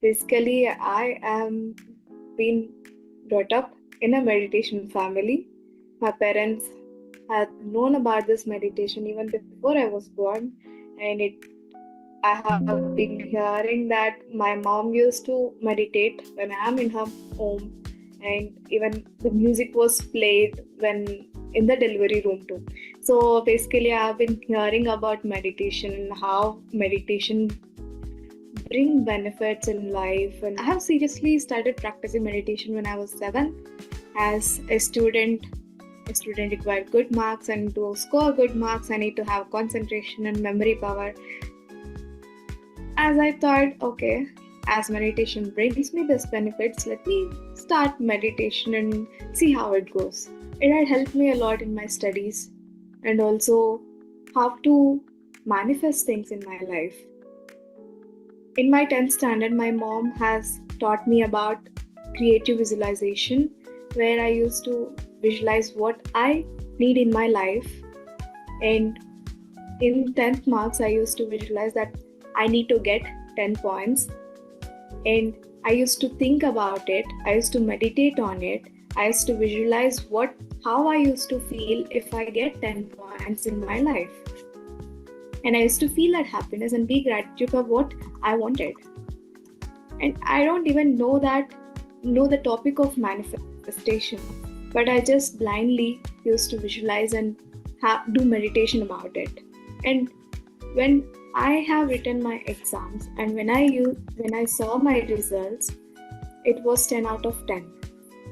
Basically, I am been brought up in a meditation family. My parents had known about this meditation even before I was born, and I have been hearing that my mom used to meditate when I am in her home, and even the music was played when in the delivery room too. So basically, I have been hearing about meditation and how meditation bring benefits in life, and I have seriously started practicing meditation when I was 7. As a student required good marks, and to score good marks I need to have concentration and memory power. As I thought, okay, as meditation brings me this benefits, let me start meditation and see how it goes. It had helped me a lot in my studies and also how to manifest things in my life. In my 10th standard, my mom has taught me about creative visualization, where I used to visualize what I need in my life. And in 10th marks, I used to visualize that I need to get 10 points. And I used to think about it, I used to meditate on it, I used to visualize how I used to feel if I get 10 points in my life. And I used to feel that happiness and be gratitude for what I wanted. And I don't even know the topic of manifestation, but I just blindly used to visualize and do meditation about it. And when I have written my exams and when I saw my results, it was 10 out of 10.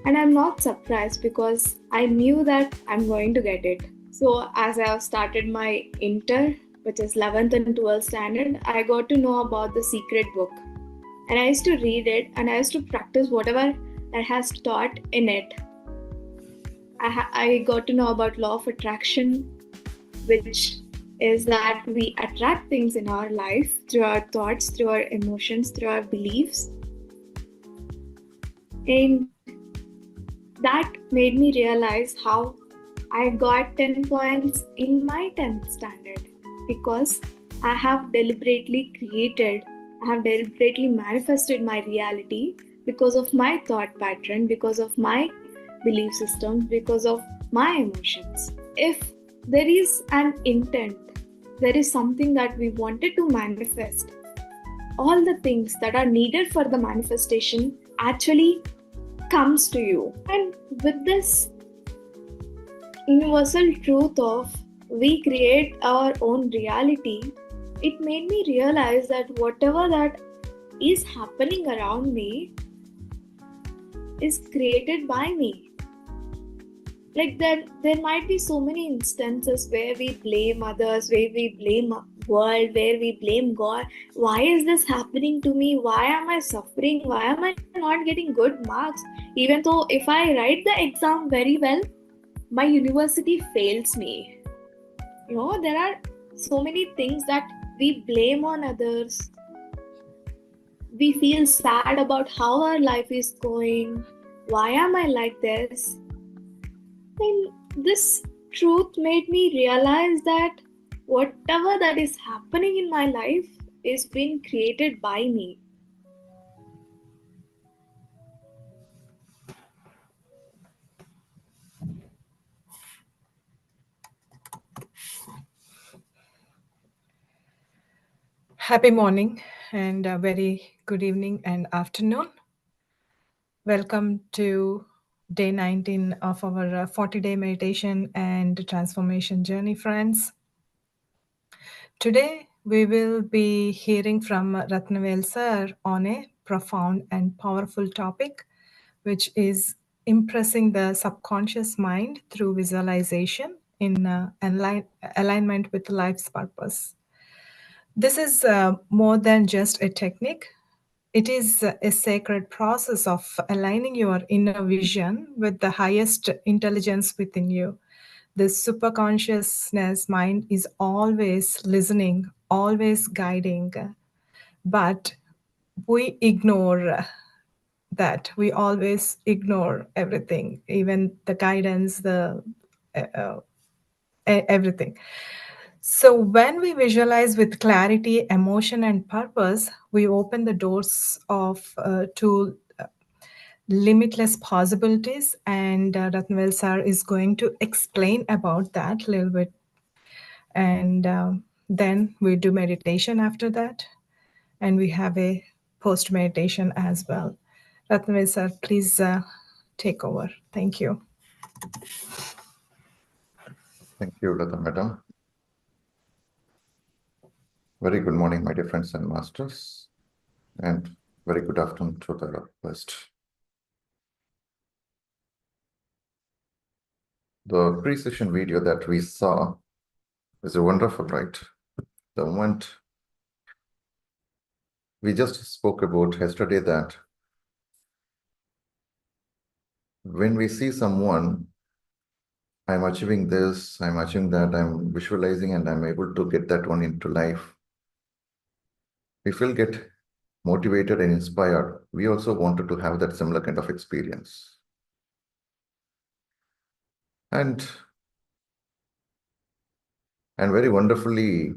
And I'm not surprised because I knew that I'm going to get it. So as I have started my inter, which is 11th and 12th standard, I got to know about the secret book. And I used to read it and I used to practice whatever that has taught in it. I got to know about law of attraction, which is that we attract things in our life through our thoughts, through our emotions, through our beliefs. And that made me realize how I got 10 points in my 10th standard, because I have deliberately manifested my reality because of my thought pattern, because of my belief system, because of my emotions. If there is an intent, there is something that we wanted to manifest, all the things that are needed for the manifestation actually comes to you. And with this universal truth of we create our own reality, it made me realize that whatever that is happening around me is created by me. Like there might be so many instances where we blame others, where we blame world, where we blame God. Why is this happening to me? Why am I suffering? Why am I not getting good marks? Even though if I write the exam very well, my university fails me. There are so many things that we blame on others. We feel sad about how our life is going. Why am I like this? And this truth made me realize that whatever that is happening in my life is being created by me. Happy morning and a very good evening and afternoon. Welcome to day 19 of our 40-day meditation and transformation journey, friends. Today, we will be hearing from Ratnavel sir on a profound and powerful topic, which is impressing the subconscious mind through visualization in alignment with life's purpose. This is more than just a technique. It is a sacred process of aligning your inner vision with the highest intelligence within you. The superconsciousness mind is always listening, always guiding, but we ignore that. We always ignore everything, even the guidance, everything. So, when we visualize with clarity, emotion, and purpose, we open the doors of to limitless possibilities. And Ratnavel sir is going to explain about that a little bit. And then we do meditation after that, and we have a post meditation as well. Ratnavel sir, please take over. Thank you. Thank you, Lata Madam. Very good morning, my dear friends and masters, and very good afternoon to the rest. The pre-session video that we saw is a wonderful, right? The moment we just spoke about yesterday, that when we see someone, I'm achieving this, I'm achieving that, I'm visualizing, and I'm able to get that one into life, we feel get motivated and inspired. We also wanted to have that similar kind of experience. And very wonderfully,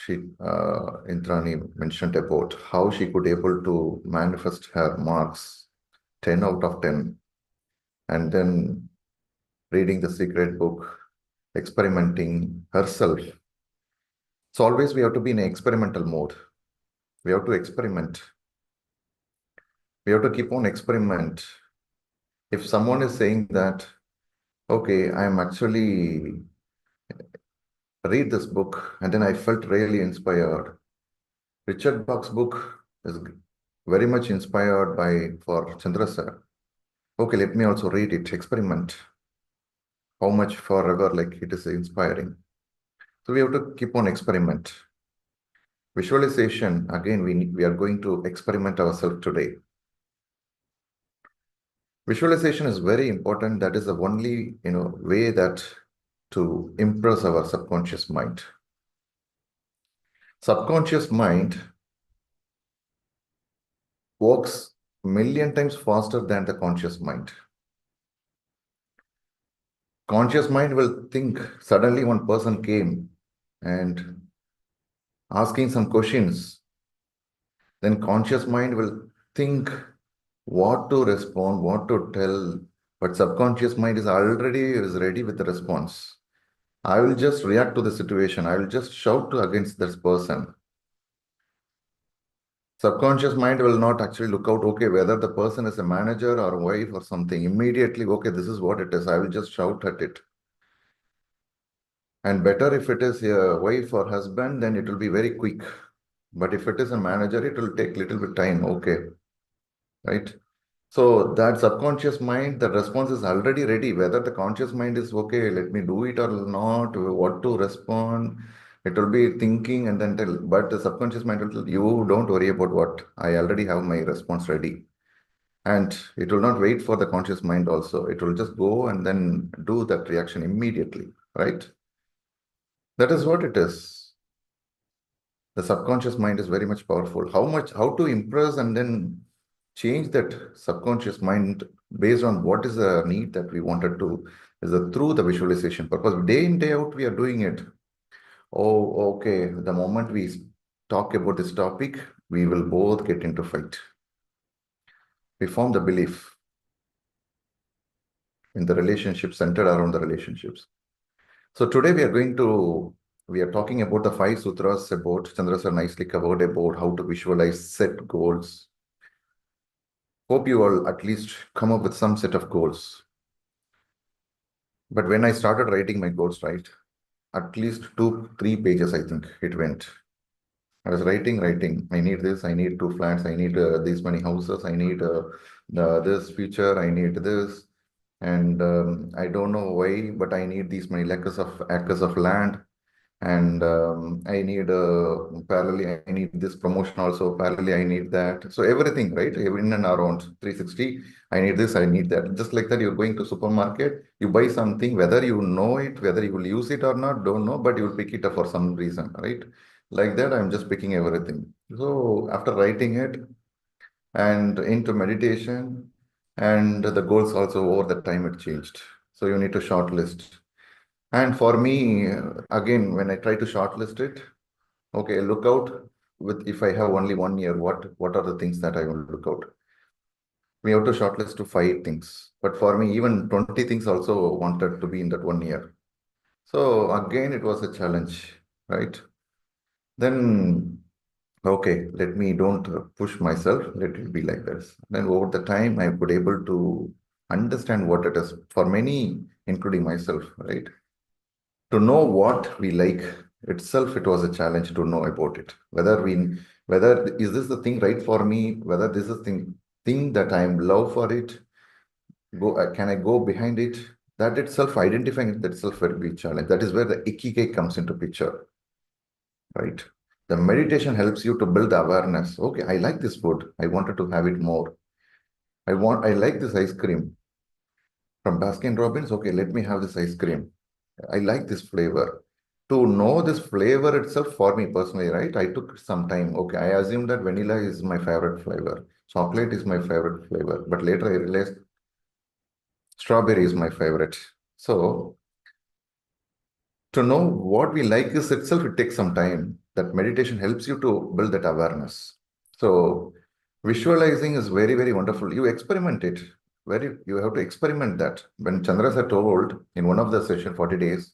Indrani mentioned about how she could able to manifest her marks 10 out of 10, and then reading the secret book, experimenting herself. So always we have to be in an experimental mode. We have to experiment. We have to keep on experiment. If someone is saying that, okay, I'm actually read this book, and then I felt really inspired. Richard Bach's book is very much inspired for Chandra sir. Okay, let me also read it, experiment. How much forever, like it is inspiring. So we have to keep on experiment. Visualization, again, we are going to experiment ourselves today. Visualization is very important. That is the only way that to impress our subconscious mind. Subconscious mind works a million times faster than the conscious mind. Conscious mind will think suddenly one person came and asking some questions. Then conscious mind will think what to respond, what to tell, but subconscious mind is ready with the response. I will just react to the situation. I will just shout against this person. Subconscious mind will not actually look out, okay, whether the person is a manager or a wife or something. Immediately, okay, this is what it is. I will just shout at it. And better if it is a wife or husband, then it will be very quick. But if it is a manager, it will take little bit time. Okay, right? So that subconscious mind, the response is already ready. Whether the conscious mind is okay, let me do it or not, what to respond, it will be thinking and then tell. But the subconscious mind will tell you, don't worry about what. I already have my response ready. And it will not wait for the conscious mind also. It will just go and then do that reaction immediately, right? That is what it is. The subconscious mind is very much powerful. How to impress and then change that subconscious mind based on what is the need that we wanted to, is through the visualization purpose. Day in, day out, we are doing it. Oh, okay. The moment we talk about this topic, we will both get into fight. We form the belief in the relationship centered around the relationships. So today we are talking about the 5 sutras about, Chandra sir nicely covered about how to visualize, set goals. Hope you all at least come up with some set of goals. But when I started writing my goals, right, at least 2-3 pages, I think it went. I was writing. I need this. I need 2 flats. I need these many houses. I need this future. I need this. And I don't know why, but I need these many acres of land. And I need parallelly, I need this promotion also. Parallelly, I need that. So everything, right? In and around 360, I need this, I need that. Just like that, you're going to supermarket, you buy something, whether you know it, whether you will use it or not, don't know, but you will pick it up for some reason, right? Like that, I'm just picking everything. So after writing it and into meditation, and the goals also over the time it changed. So you need to shortlist. And for me, again, when I try to shortlist it, okay, look out with if I have only 1 year, what are the things that I will look out? We have to shortlist to 5 things. But for me, even 20 things also wanted to be in that 1 year. So again, it was a challenge, right? Then, okay, let me don't push myself. Let it be like this. Then over the time, I could able to understand what it is for many, including myself, right? To know what we like itself, it was a challenge to know about it. Whether is this the thing right for me? Whether this is thing that I am love for it. Can I go behind it? That itself, identifying it itself will be a challenge. That is where the ikigai comes into picture, right? The meditation helps you to build the awareness. Okay, I like this food. I wanted to have it more. I like this ice cream from Baskin Robbins. Okay, let me have this ice cream. I like this flavor. To know this flavor itself for me personally, right? I took some time. Okay, I assumed that vanilla is my favorite flavor. Chocolate is my favorite flavor. But later I realized strawberry is my favorite. So to know what we like is itself, it takes some time. That meditation helps you to build that awareness. So visualizing is very, very wonderful. You experiment it. You have to experiment that. When Chandra sir told in one of the session, 40 days,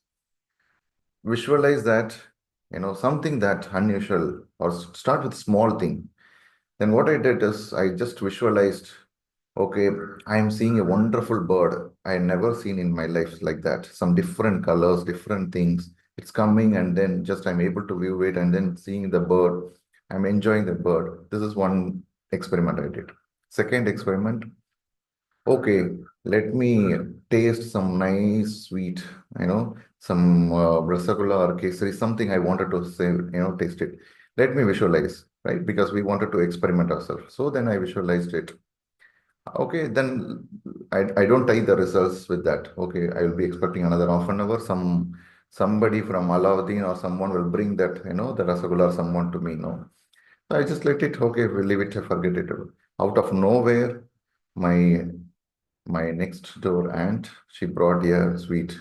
visualize that, something that unusual or start with small thing. Then what I did is I just visualized, okay, I am seeing a wonderful bird I never seen in my life like that. Some different colors, different things. It's coming and then just I'm able to view it and then seeing the bird. I'm enjoying the bird. This is one experiment I did. Second experiment, okay, let me taste some nice sweet, some rasgulla or kesari, something I wanted to say, taste it. Let me visualize, right? Because we wanted to experiment ourselves. So then I visualized it. Okay, then I don't tie the results with that. Okay, I will be expecting another half an hour. Somebody from Aladdin or someone will bring that, the rasgulla or someone to me, no. So I just let it, okay, we'll leave it, forget it. Out of nowhere, my my next door aunt, she brought a sweet.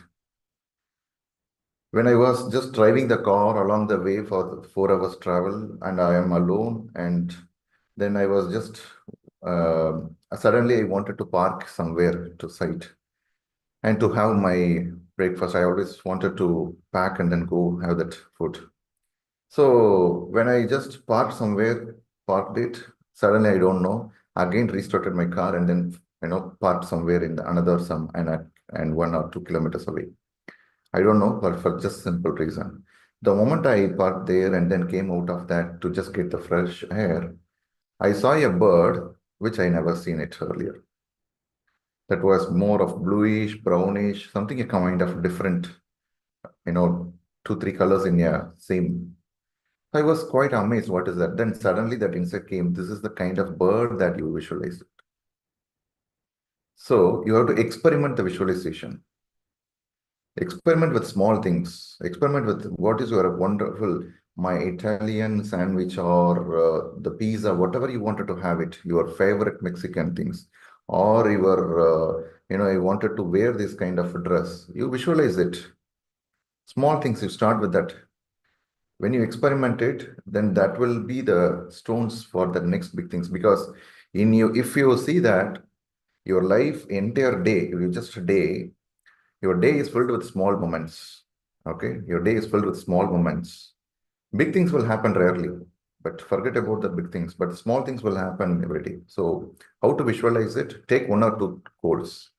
When I was just driving the car along the way for the 4 hours travel, and I am alone, and then I was just suddenly I wanted to park somewhere to site and to have my breakfast. I always wanted to pack and then go have that food. So when I just parked somewhere, parked it, suddenly I don't know, again restarted my car and then parked somewhere in the another some and 1 or 2 kilometers away. I don't know, but for just simple reason. The moment I parked there and then came out of that to just get the fresh air, I saw a bird which I never seen it earlier. That was more of bluish, brownish, something a kind of different, you know, 2, 3 colors in a same. I was quite amazed. What is that? Then suddenly that insight came. This is the kind of bird that you visualize. So you have to experiment the visualization. Experiment with small things. Experiment with what is your wonderful, my Italian sandwich or the pizza, whatever you wanted to have it, your favorite Mexican things, or I wanted to wear this kind of dress. You visualize it. Small things, you start with that. When you experiment it, then that will be the stones for the next big things. Because if you see that your life, entire day, you just a day, your day is filled with small moments. Okay, your day is filled with small moments. Big things will happen rarely, but forget about the big things. But small things will happen every day. So, how to visualize it? Take 1 or 2 goals.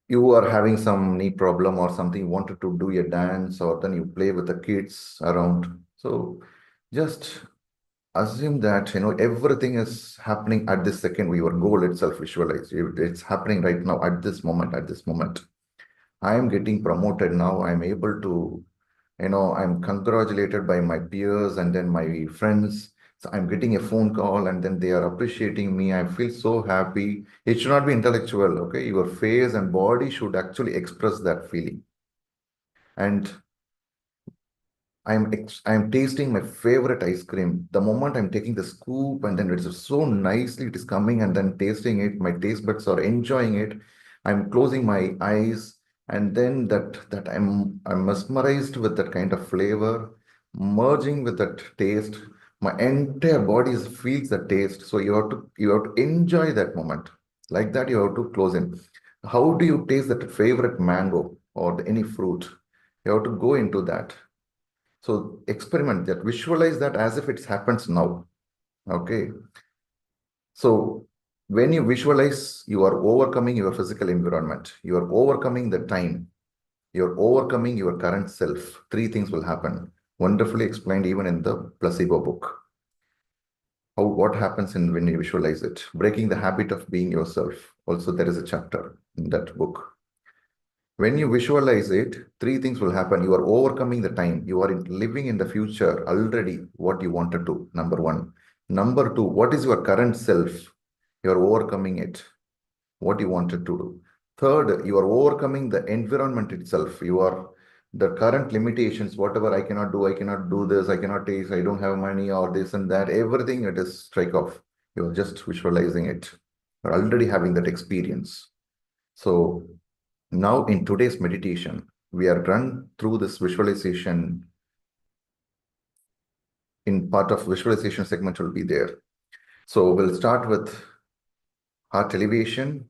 You are having some knee problem or something, you wanted to do a dance, or then you play with the kids around. So, just assume that everything is happening at this second. Your goal itself, visualize. It's happening right now at this moment. At this moment. I am getting promoted now. I'm able to, I'm congratulated by my peers and then my friends. So I'm getting a phone call and then they are appreciating me. I feel so happy. It should not be intellectual, okay? Your face and body should actually express that feeling. And I'm tasting my favorite ice cream. The moment I'm taking the scoop and then it's so nicely it is coming and then tasting it, my taste buds are enjoying it. I'm closing my eyes And then that I'm mesmerized with that kind of flavor, merging with that taste. My entire body feels the taste. So you have to enjoy that moment. Like that, you have to close in. How do you taste that favorite mango or any fruit? You have to go into that. So experiment that, visualize that as if it happens now. Okay. So when you visualize, you are overcoming your physical environment. You are overcoming the time. You're overcoming your current self. Three things will happen. Wonderfully explained even in the placebo book. What happens when you visualize it? Breaking the habit of being yourself. Also, there is a chapter in that book. When you visualize it, three things will happen. You are overcoming the time. You are living in the future already what you wanted to, number one. Number two, what is your current self? You are overcoming it, what you wanted to do. Third, you are overcoming the environment itself. You are the current limitations, whatever I cannot do this, I cannot taste, I don't have money or this and that, everything it is strike off. You're just visualizing it. You're already having that experience. So now in today's meditation, we are run through this visualization. In part of visualization segment will be there. So we'll start with heart elevation,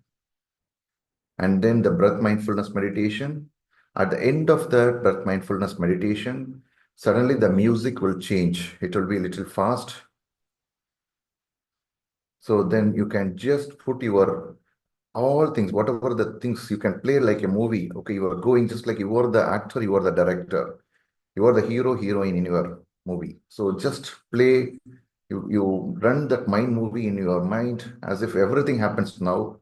and then the breath mindfulness meditation. At the end of the breath mindfulness meditation, suddenly the music will change. It will be a little fast. So then you can just put your all things, whatever the things you can play like a movie. Okay, you are going just like you are the actor, you are the director, you are the hero, heroine in your movie. So just play, you run that mind movie in your mind as if everything happens now.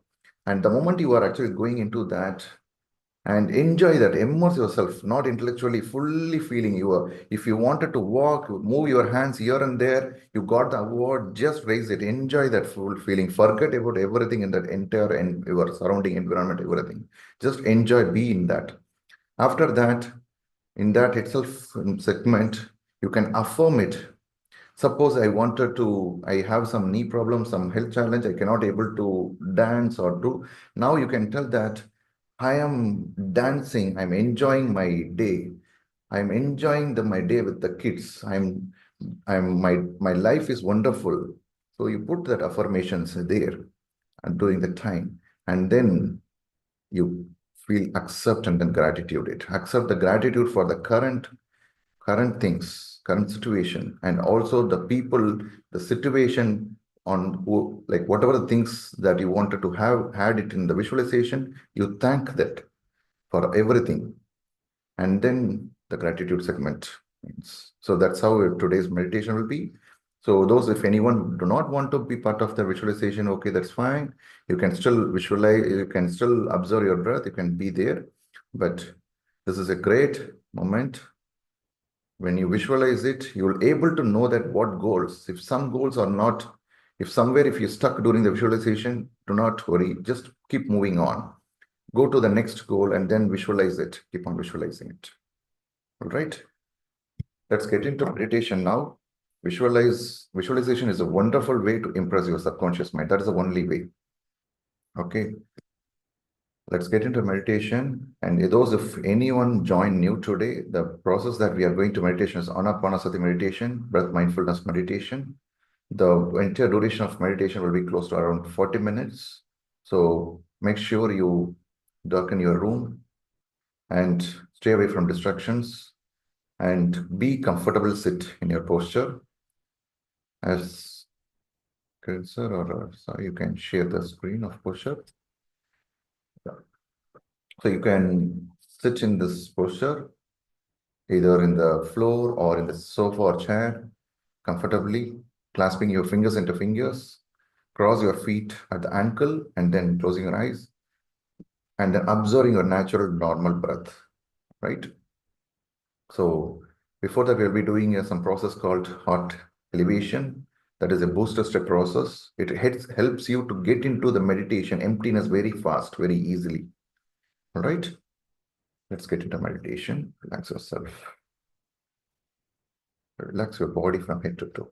And the moment you are actually going into that, and enjoy that, immerse yourself, not intellectually, fully feeling you are. If you wanted to walk, move your hands here and there, you got the award, just raise it, enjoy that full feeling, forget about everything in that entire and your surrounding environment, everything. Just enjoy, be in that. After that, in that itself segment, you can affirm it. Suppose I have some knee problem, some health challenge, I cannot able to dance or do. Now you can tell that I am dancing, I'm enjoying my day. I'm enjoying my day with the kids. My life is wonderful. So you put that affirmations there and during the time, and then you feel accept and then gratitude it. Accept the gratitude for the current things, current situation, and also the people, the situation on who, like whatever the things that you wanted to have had it in the visualization, you thank that for everything. And then the gratitude segment. So that's how today's meditation will be. So those, if anyone do not want to be part of the visualization, okay, that's fine. You can still visualize, you can still observe your breath, you can be there. But this is a great moment. When you visualize it, you'll able to know that what goals, if some goals are not, if somewhere, if you're stuck during the visualization, do not worry, just keep moving on. Go to the next goal and then visualize it. Keep on visualizing it. All right. Let's get into meditation now. Visualization is a wonderful way to impress your subconscious mind. That is the only way. Okay. Let's get into meditation. And those, if anyone joined new today, the process that we are going to meditation is Anapanasati meditation, breath mindfulness meditation. The entire duration of meditation will be close to around 40 minutes. So make sure you darken your room and stay away from distractions and be comfortable, sit in your posture. As cursor or sorry, you can share the screen of posture. So you can sit in this posture, either in the floor or in the sofa or chair, comfortably, clasping your fingers into fingers, cross your feet at the ankle, and then closing your eyes, and then observing your natural normal breath, right? So before that, we'll be doing some process called heart elevation. That is a booster step process. It helps you to get into the meditation emptiness very fast, very easily. All right. Let's get into meditation. Relax yourself. Relax your body from head to toe.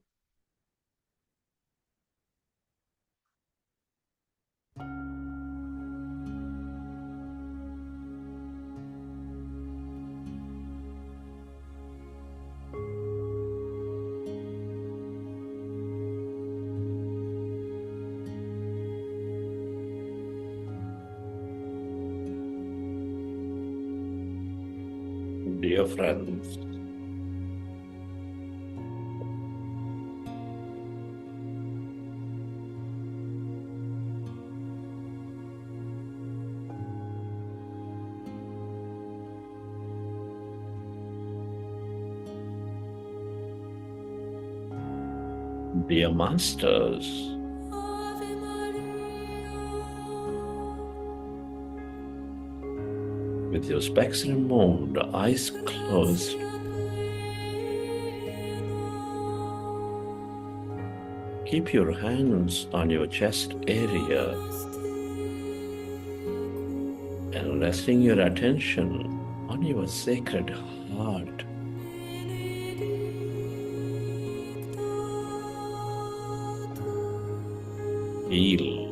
dear friends. Dear masters, with your specs removed, eyes closed, keep your hands on your chest area and resting your attention on your sacred heart. Feel.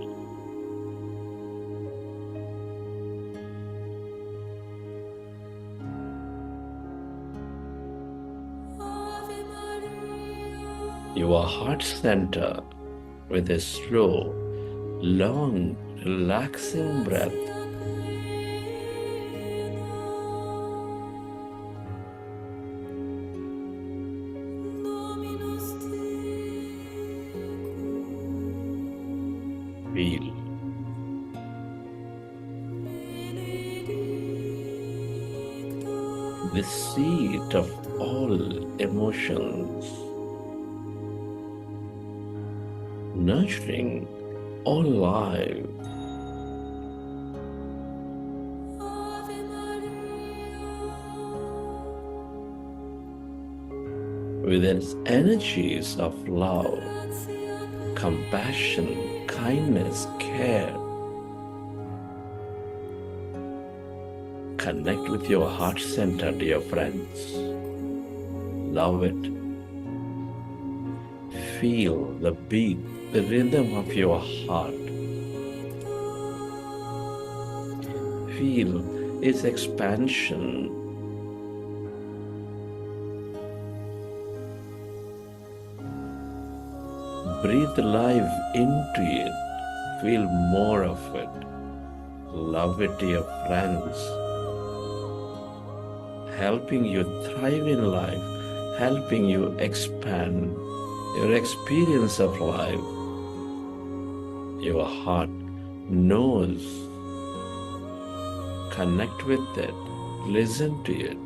Your heart center with a slow, long, relaxing breath. Feel. The seat of all emotions, nurturing all life. With its energies of love, compassion, kindness, care. Connect with your heart center, dear friends. Love it. Feel the beat, the rhythm of your heart. Feel its expansion. Breathe life into it. Feel more of it. Love it, dear friends. Helping you thrive in life, helping you expand your experience of life. Your heart knows. Connect with it. Listen to it.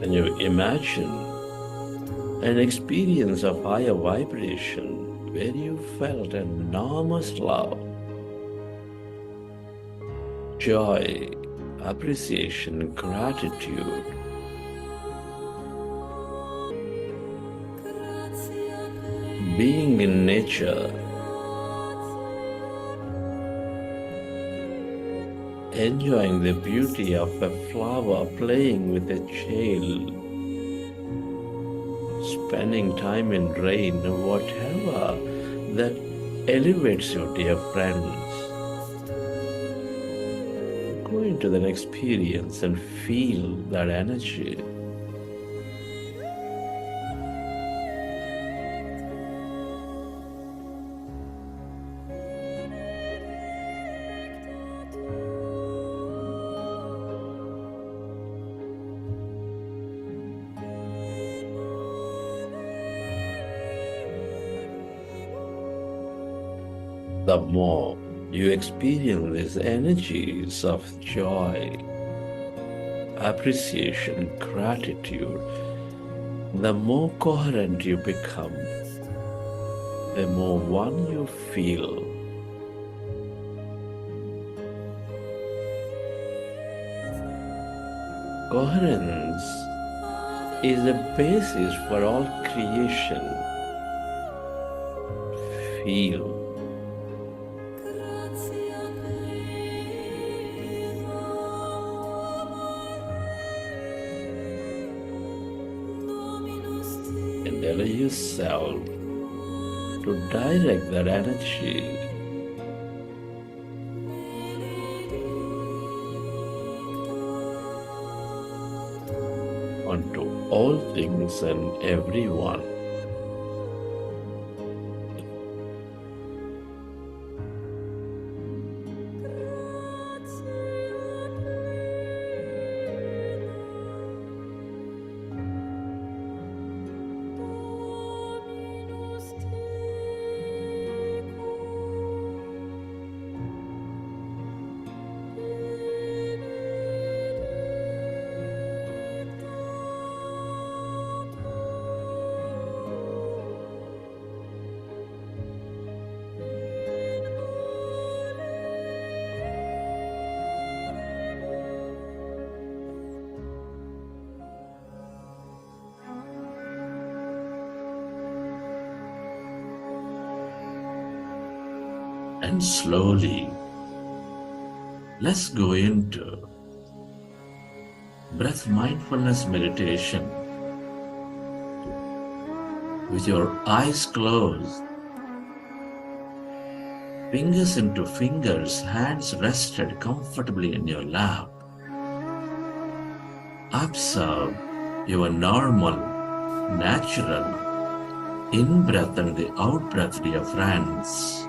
And you imagine an experience of higher vibration where you felt enormous love, joy, appreciation, gratitude. Being in nature, enjoying the beauty of a flower, playing with a child, spending time in rain, whatever that elevates you, dear friends. Go into that experience and feel that energy. The more you experience these energies of joy, appreciation, gratitude, the more coherent you become, the more one you feel. Coherence is the basis for all creation. Feel. And allow yourself to direct that energy onto all things and everyone. And slowly, let's go into breath-mindfulness meditation with your eyes closed, fingers into fingers, hands rested comfortably in your lap. Observe your normal, natural in-breath and the out-breath, dear friends.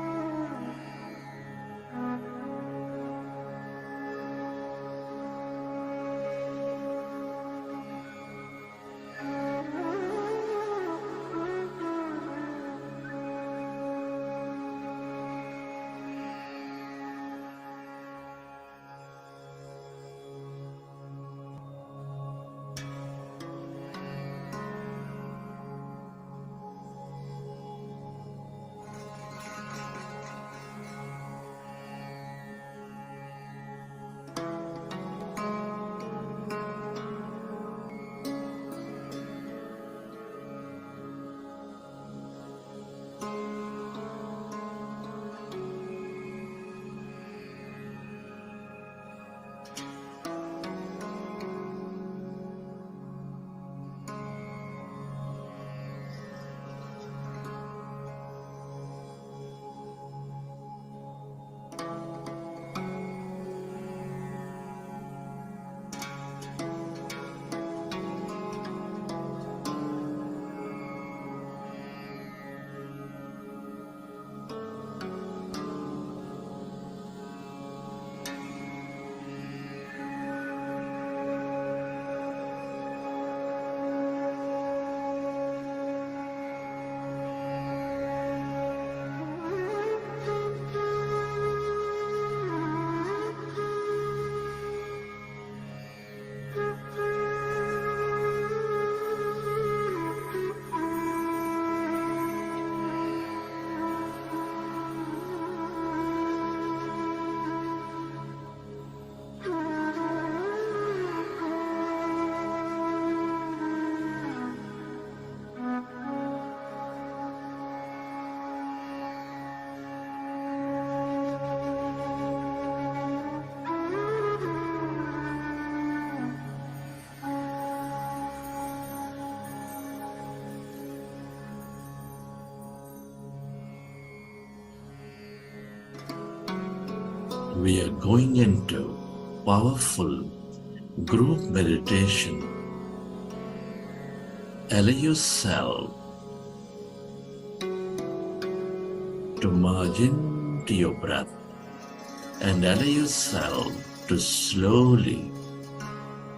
We are going into powerful group meditation. Allow yourself to merge into your breath and allow yourself to slowly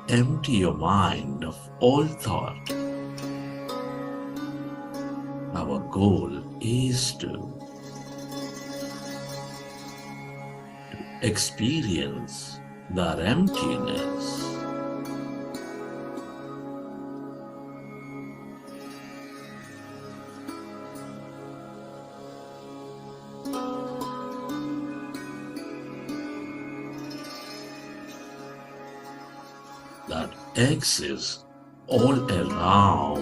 empty your mind of all thought. Our goal is to experience that emptiness. That exists all around.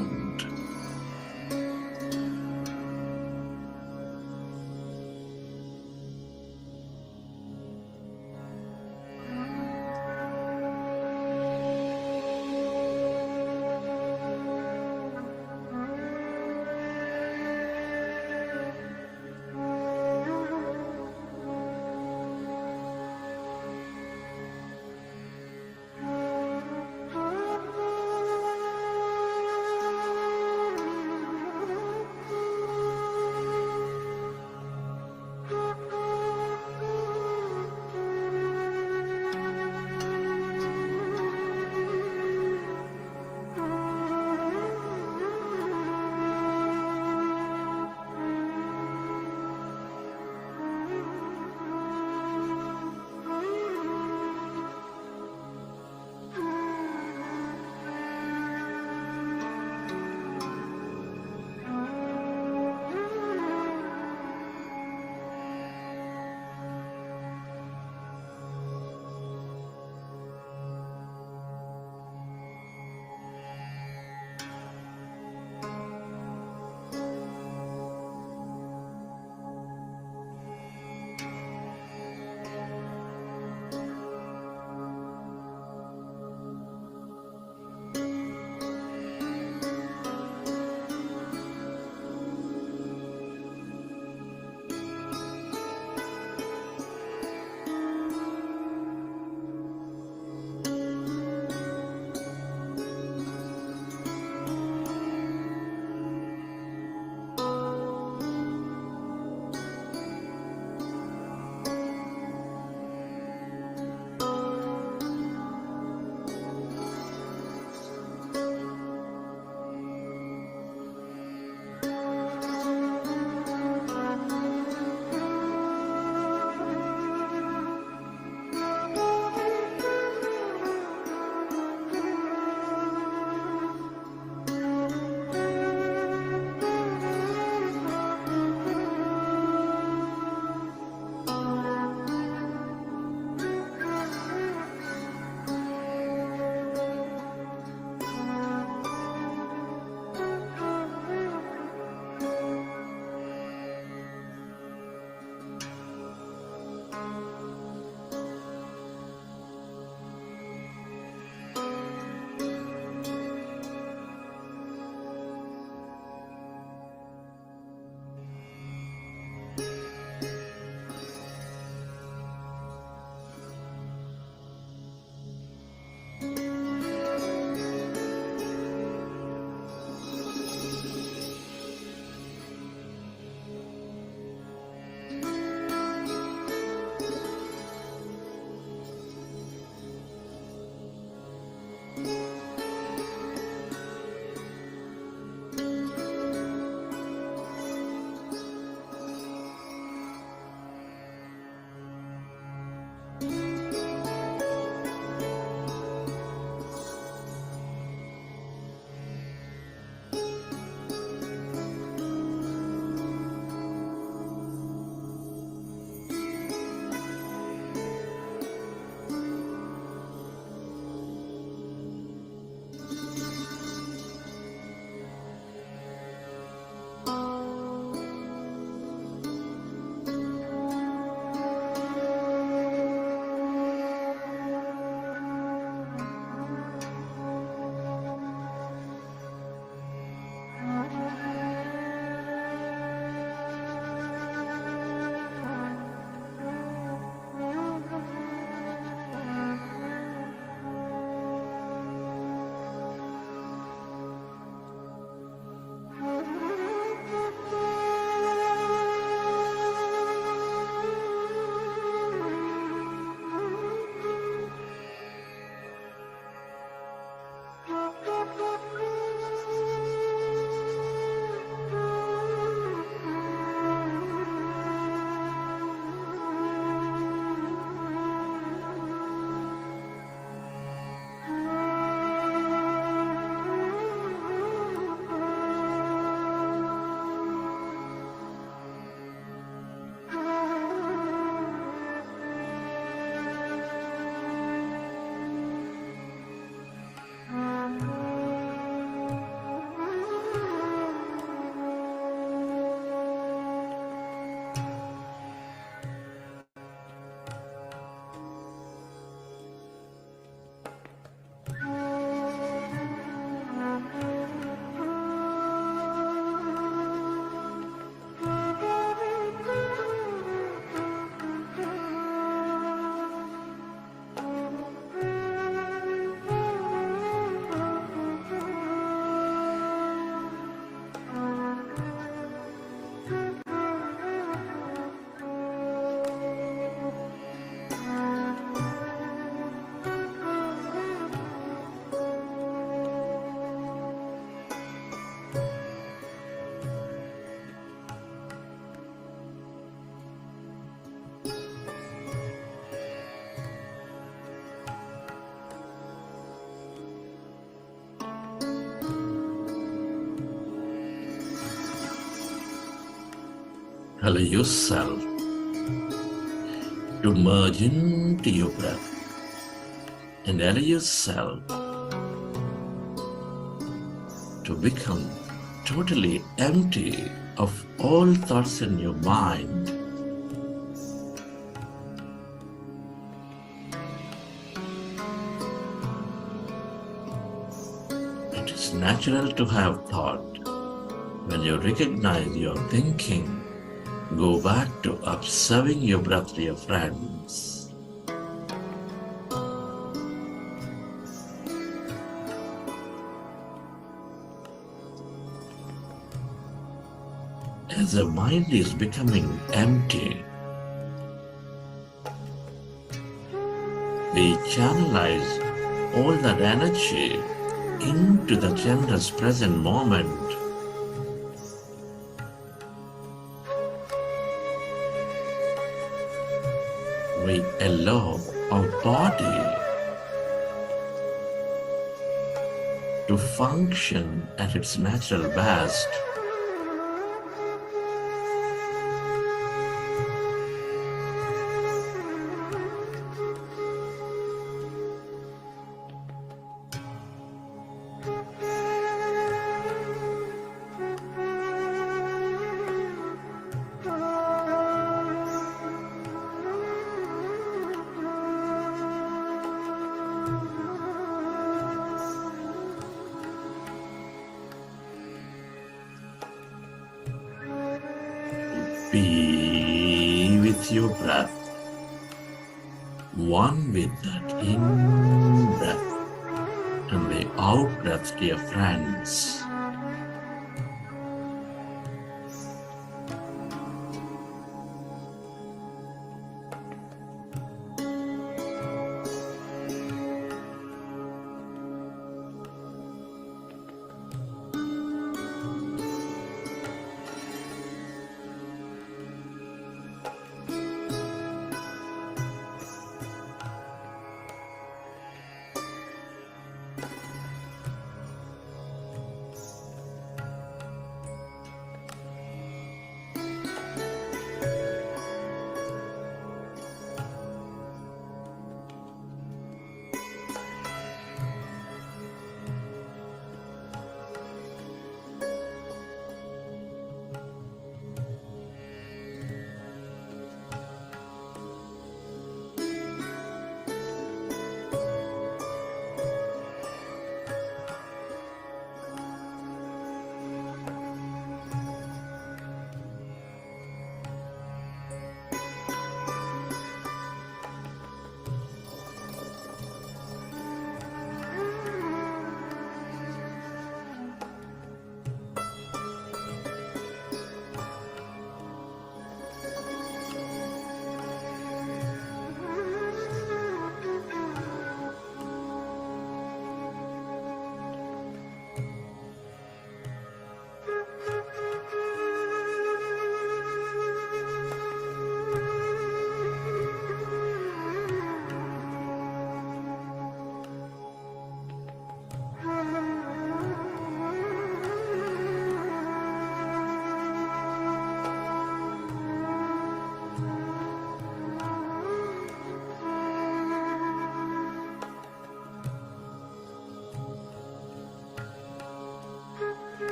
Allow yourself to merge into your breath and allow yourself to become totally empty of all thoughts in your mind. It is natural to have thought. When you recognize your thinking, go back to observing your breath, dear friends. As the mind is becoming empty, we channelize all that energy into the Chandra's present moment. We allow our body to function at its natural best. Be with your breath, one with that in-breath and the out-breath, dear friends.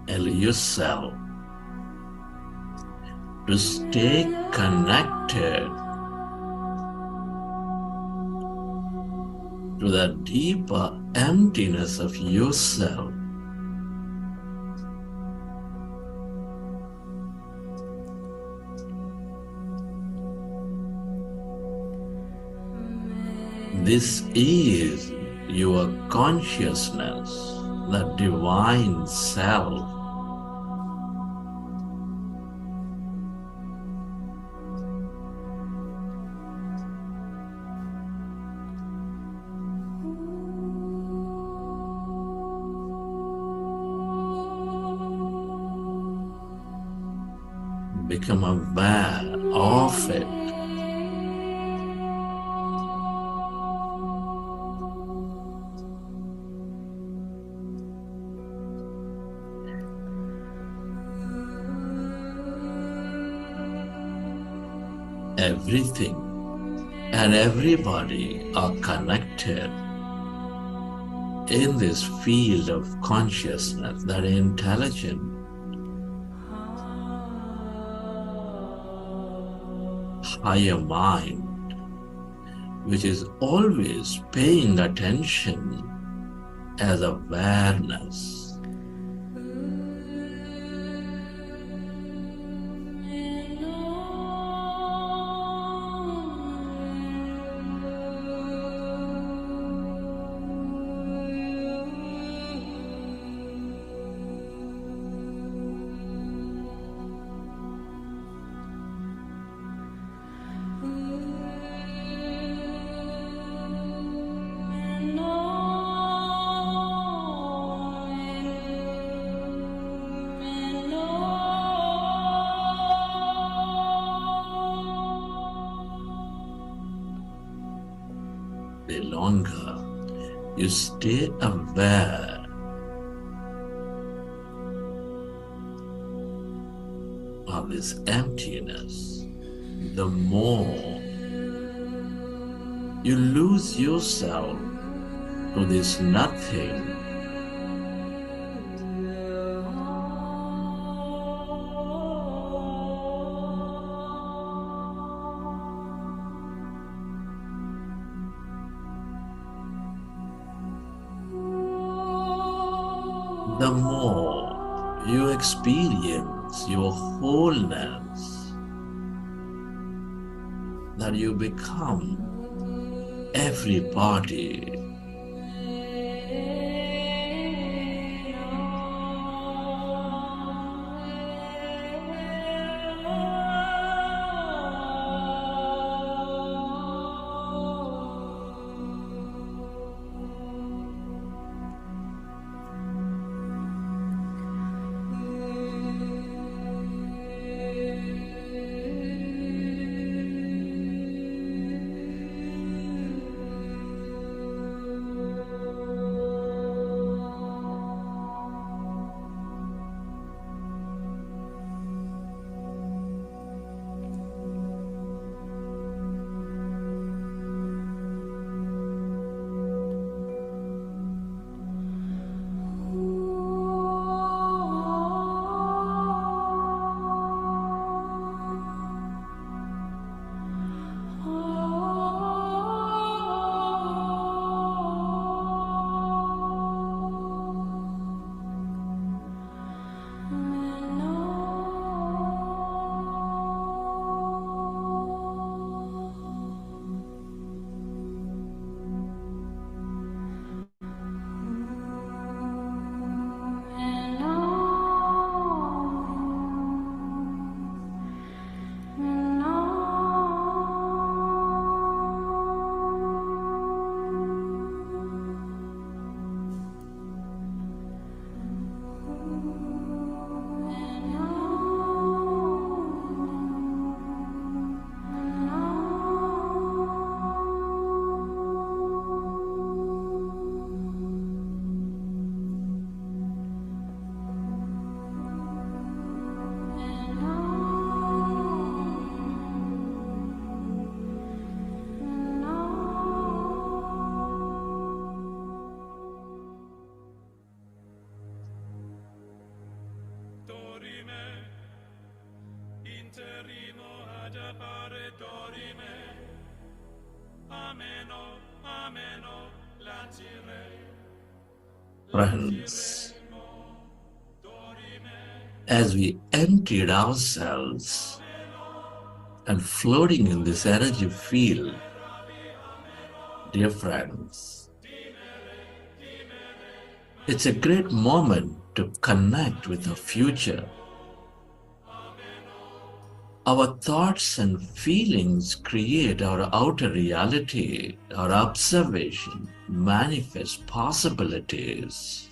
allow yourself to stay connected to the deeper emptiness of yourself. This is your consciousness, the divine self. Become aware of it. Everything and everybody are connected in this field of consciousness, that intelligent, higher mind, which is always paying attention as awareness. The longer you stay aware of this emptiness, the more you lose yourself to this nothing. The more you experience your wholeness, that you become everybody. Friends, as we emptied ourselves and floating in this energy field, dear friends, it's a great moment to connect with the future. Our thoughts and feelings create our outer reality. Our observation manifests possibilities.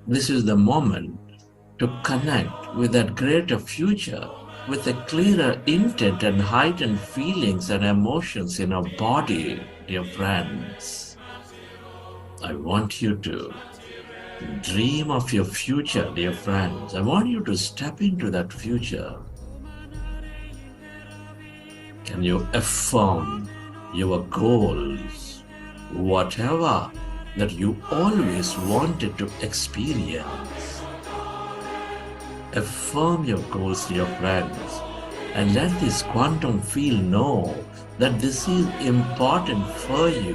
This is the moment to connect with that greater future with a clearer intent and heightened feelings and emotions in our body, dear friends. I want you to dream of your future, dear friends. I want you to step into that future. Can you affirm your goals, whatever that you always wanted to experience? Affirm your goals, dear friends, and let this quantum field know that this is important for you.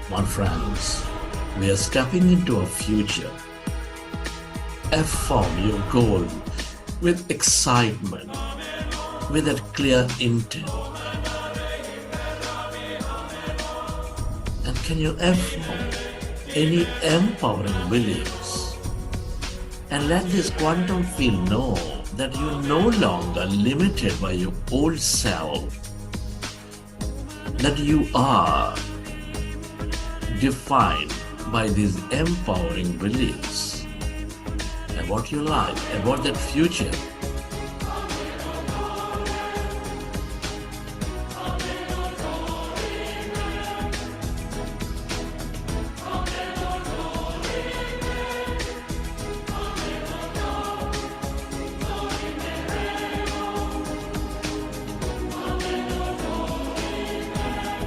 My friends, we are stepping into a future. Affirm your goal with excitement, with a clear intent. And can you affirm any empowering beliefs? And let this quantum field know that you're no longer limited by your old self, that you are defined by these empowering beliefs about your life, about that future.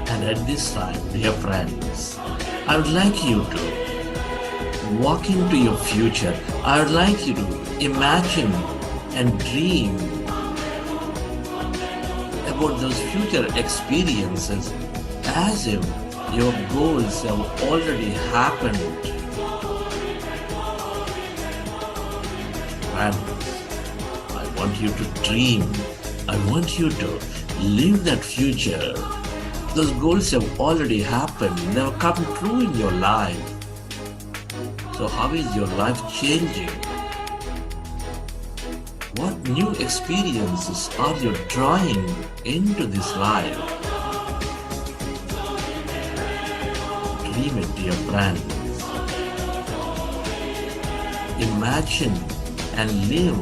And at this time, dear friends, I would like you to walk into your future. I would like you to imagine and dream about those future experiences as if your goals have already happened. Friends, I want you to dream. I want you to live that future. Those goals have already happened. They have come true in your life. So how is your life changing? What new experiences are you drawing into this life? Dream it, dear friends. Imagine and live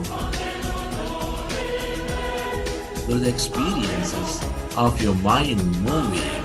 those experiences of your mind moving.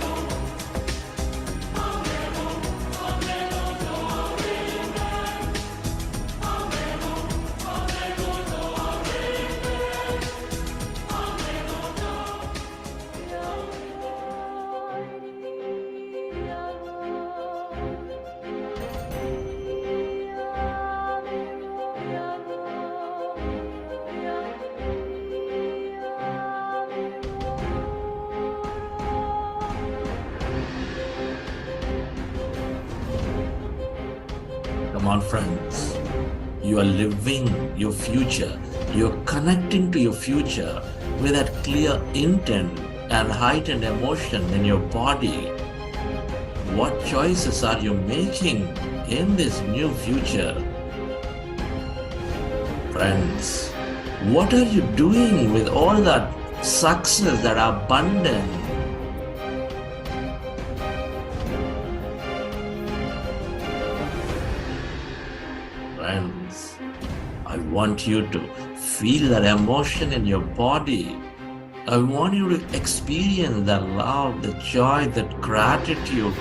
Come on, friends. You are living your future. You're connecting to your future with that clear intent and heightened emotion in your body. What choices are you making in this new future? Friends, what are you doing with all that success, that abundance? Friends, I want you to feel that emotion in your body. I want you to experience that love, the joy, that gratitude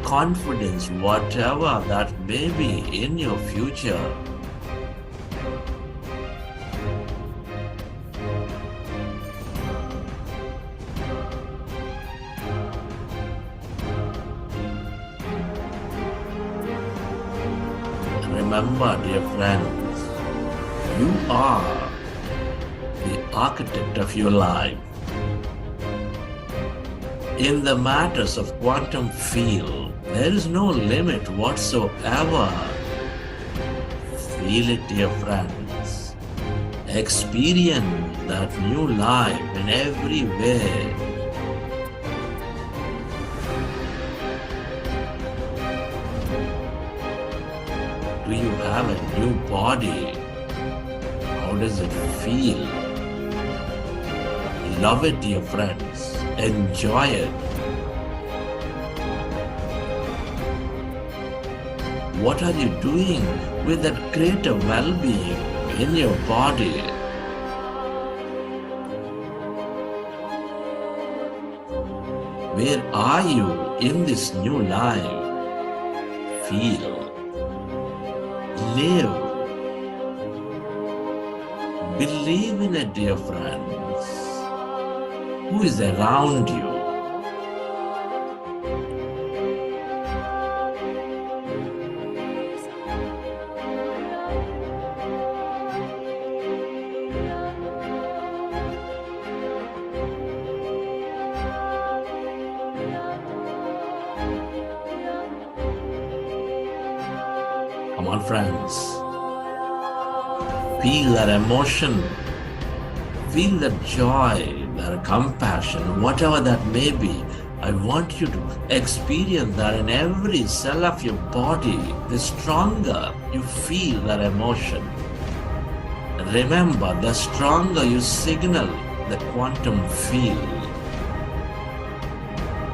confidence, whatever that may be in your future. Remember, dear friends, you are the architect of your life. In the matters of quantum field, there is no limit whatsoever. Feel it, dear friends. Experience that new life in every way. Do you have a new body? How does it feel? Love it, dear friends. Enjoy it. What are you doing with that greater well-being in your body? Where are you in this new life? Feel. Live. Believe in it, dear friends. Who is around you? Come on, friends. Feel that emotion. Feel that joy, that compassion, whatever that may be. I want you to experience that in every cell of your body. The stronger you feel that emotion. Remember, the stronger you signal the quantum field.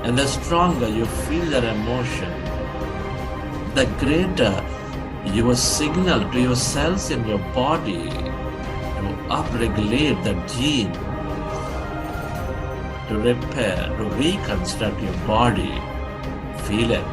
And the stronger you feel that emotion, the greater your signal to your cells in your body to upregulate the gene, to repair, to reconstruct your body. Feel it.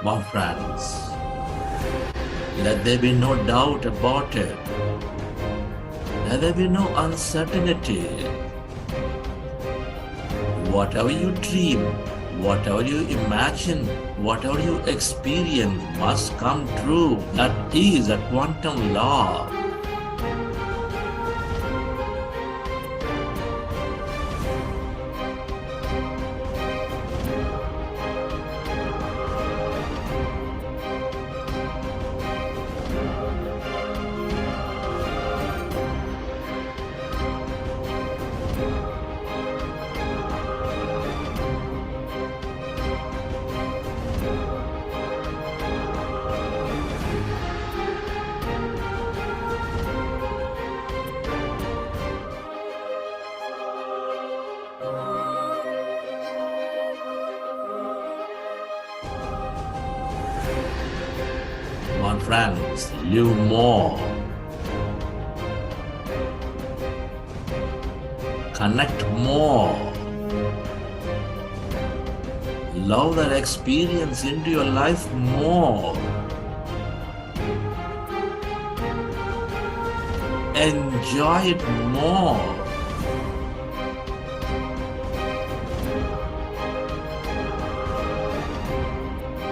My friends, let there be no doubt about it. Let there be no uncertainty. Whatever you dream, whatever you imagine, whatever you experience must come true. That is a quantum law. My friends, live more. Connect more. Love that experience into your life more. Enjoy it more.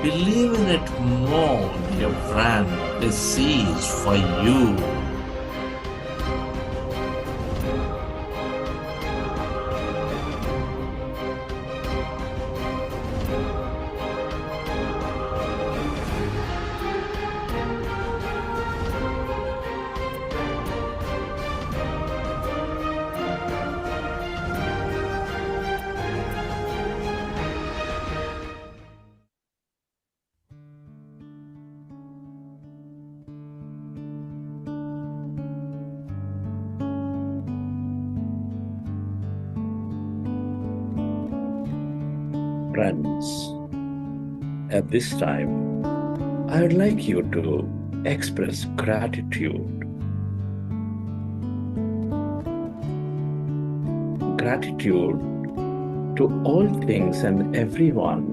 Believe in it more, dear friend. This is for you. Friends, at this time, I would like you to express gratitude. Gratitude to all things and everyone.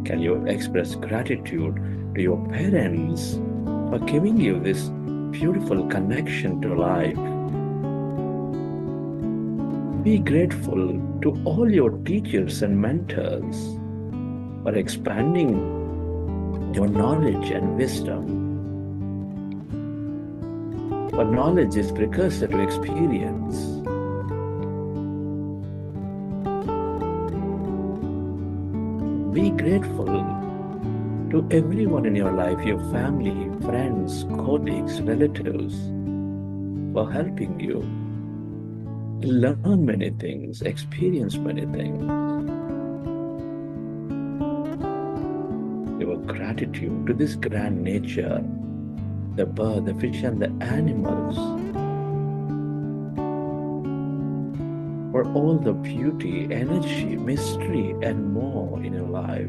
Can you express gratitude to your parents for giving you this beautiful connection to life? Be grateful to all your teachers and mentors for expanding your knowledge and wisdom. For knowledge is precursor to experience. Be grateful to everyone in your life, your family, friends, colleagues, relatives, for helping you learn many things, experience many things. Your gratitude to this grand nature, the bird, the fish, and the animals, for all the beauty, energy, mystery, and more in your life.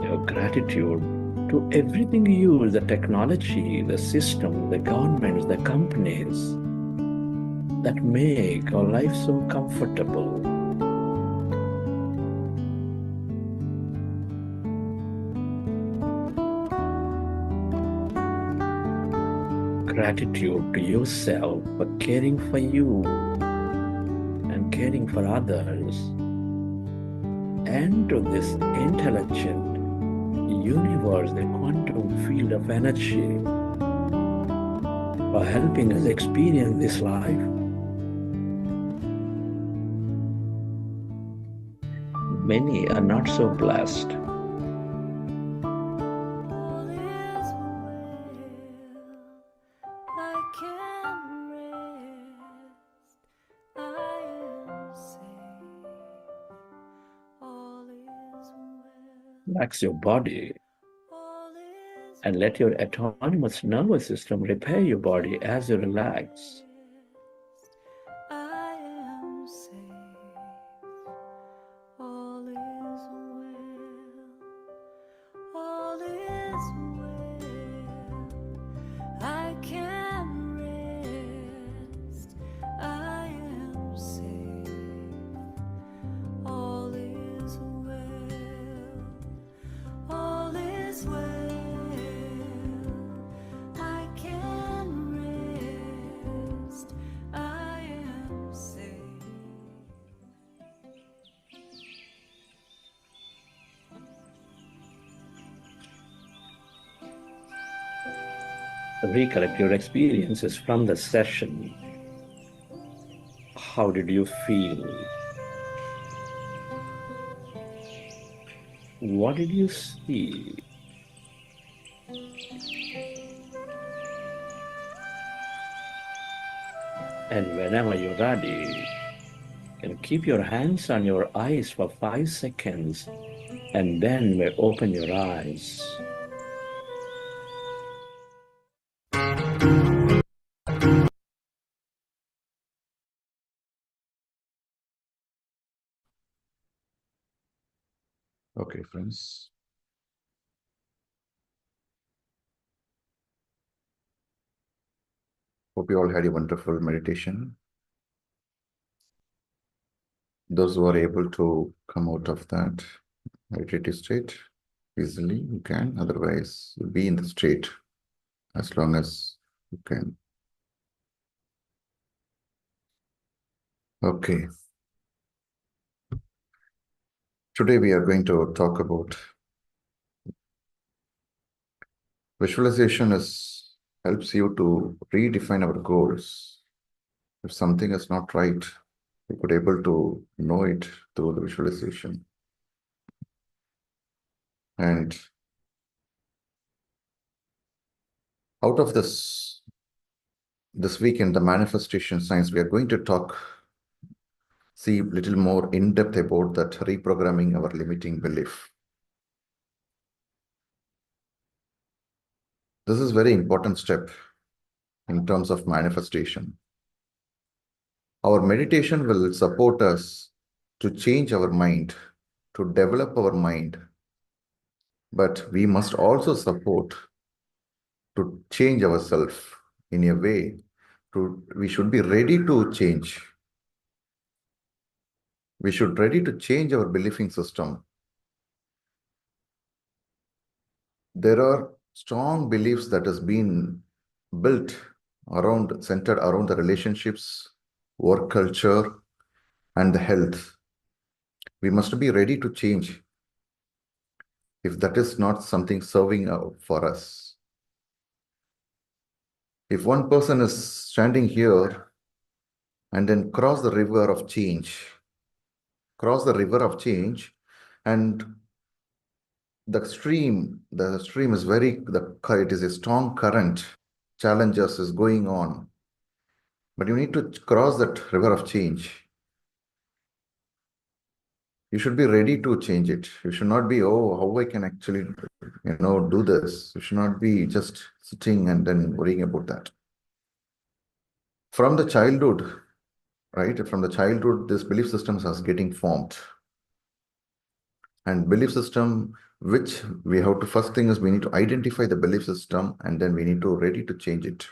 Your gratitude to everything you use, the technology, the system, the governments, the companies that make our life so comfortable. Gratitude to yourself for caring for you and caring for others, and to this intelligent universe, the quantum field of energy, for helping us experience this life. Many are not so blessed. Relax your body and let your autonomous nervous system repair your body as you relax. Recollect your experiences from the session. How did you feel? What did you see? And whenever you're ready, you can keep your hands on your eyes for 5 seconds and then may open your eyes. Okay, friends. Hope you all had a wonderful meditation. Those who are able to come out of that meditative state easily, you can. Otherwise, you'll be in the state as long as you can. Okay. Today we are going to talk about visualization helps you to redefine our goals. If something is not right, we could able to know it through the visualization. And out of this weekend, the manifestation science, we are going to see a little more in depth about that reprogramming our limiting belief. This is a very important step in terms of manifestation. Our meditation will support us to change our mind, to develop our mind, but we must also support to change ourselves in a way we should be ready to change. We should ready to change our believing system. There are strong beliefs that has been built centered around the relationships, work culture, and the health. We must be ready to change if that is not something serving for us. If one person is standing here and then cross the river of change, and the stream is it is a strong current, challenges is going on, but you need to cross that river of change. You should be ready to change it. You should not be, oh, how I can actually, do this. You should not be just sitting and then worrying about that. From the childhood, right? From the childhood, this belief systems are getting formed. And belief system, which we have to, first thing is we need to identify the belief system, and then we need to ready to change it.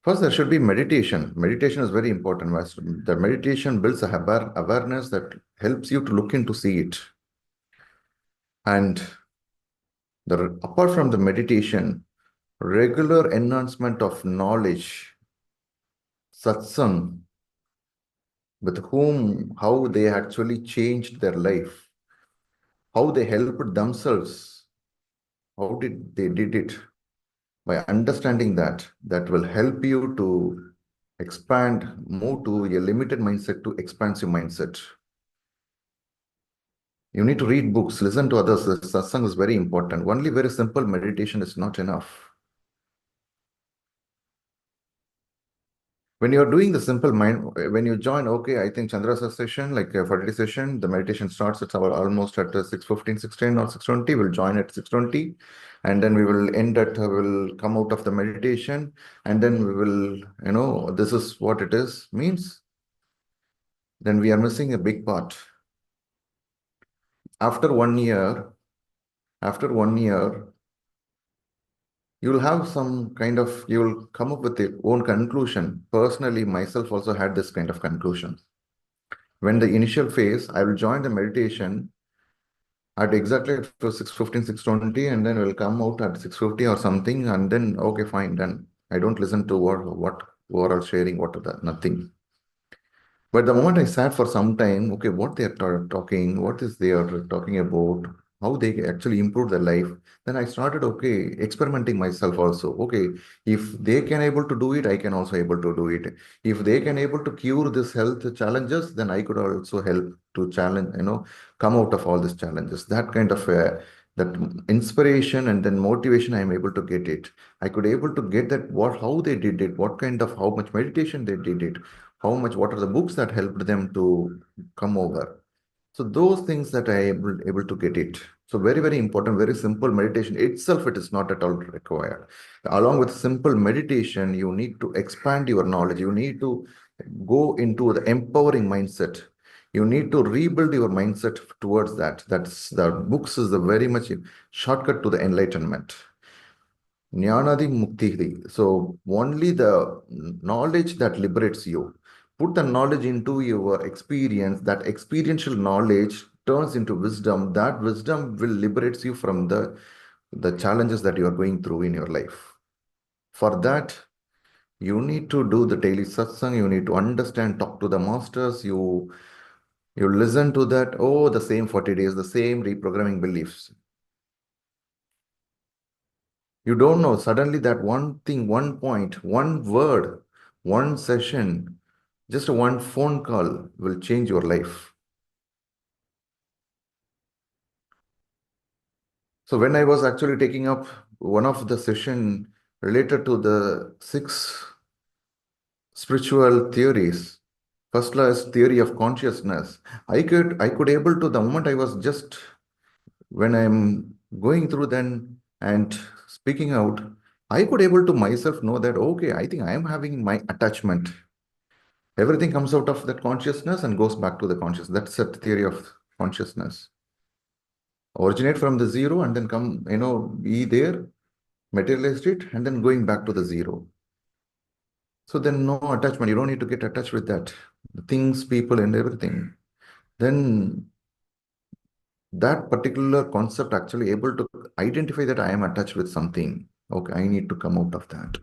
First, there should be meditation. Meditation is very important. The meditation builds a awareness that helps you to look into see it. And apart from the meditation, regular enhancement of knowledge, satsang, with whom, how they actually changed their life, how they helped themselves, how they did it. By understanding that will help you to expand, move to a limited mindset to expansive mindset. You need to read books, listen to others. The satsang is very important. Only very simple meditation is not enough. When you're doing the simple mind, when you join, okay, I think Chandra's session, like a 40 session, the meditation starts at almost at 6:15, 6:10 or 6:20. We'll join at 6:20, and then we will end at, we'll come out of the meditation, and then we will, this is what it is, means then we are missing a big part. After 1 year, you'll have some kind of, you'll come up with your own conclusion. Personally, myself also had this kind of conclusion. When the initial phase, I will join the meditation at exactly at 6:15, 6:20, and then we'll come out at 6:50 or something, and then, okay, fine, done. I don't listen to what overall sharing, what are that, nothing. But the moment I sat for some time, okay, what they are talking, what is they are talking about, how they actually improve their life, then I started, okay, experimenting myself also. Okay, if they can able to do it, I can also able to do it. If they can able to cure this health challenges, then I could also help to challenge, come out of all these challenges. That kind of that inspiration and then motivation, I am able to get it. I could able to get that how they did it, how much meditation they did it, what are the books that helped them to come over. So those things that I am able to get it. So very, very important, very simple meditation itself, it is not at all required. Along with simple meditation, you need to expand your knowledge. You need to go into the empowering mindset. You need to rebuild your mindset towards that. That's the books is the very much shortcut to the enlightenment. Jnanadi Mukti. So only the knowledge that liberates you. Put the knowledge into your experience. That experiential knowledge turns into wisdom. That wisdom will liberate you from the challenges that you are going through in your life. For that, you need to do the daily satsang. You need to understand, talk to the masters. You listen to that. Oh, the same 40 days, the same reprogramming beliefs. You don't know, suddenly that one thing, one point, one word, one session, just one phone call will change your life. So when I was actually taking up one of the session related to the 6 spiritual theories, first class theory of consciousness, I could able to, the moment I was just, when I'm going through then and speaking out, I could able to myself know that, okay, I think I am having my attachment. Everything comes out of that consciousness and goes back to the consciousness. That's the theory of consciousness. Originate from the zero and then come, be there, materialized it, and then going back to the zero. So then no attachment. You don't need to get attached with that. The things, people, and everything. Then that particular concept actually able to identify that I am attached with something. Okay, I need to come out of that.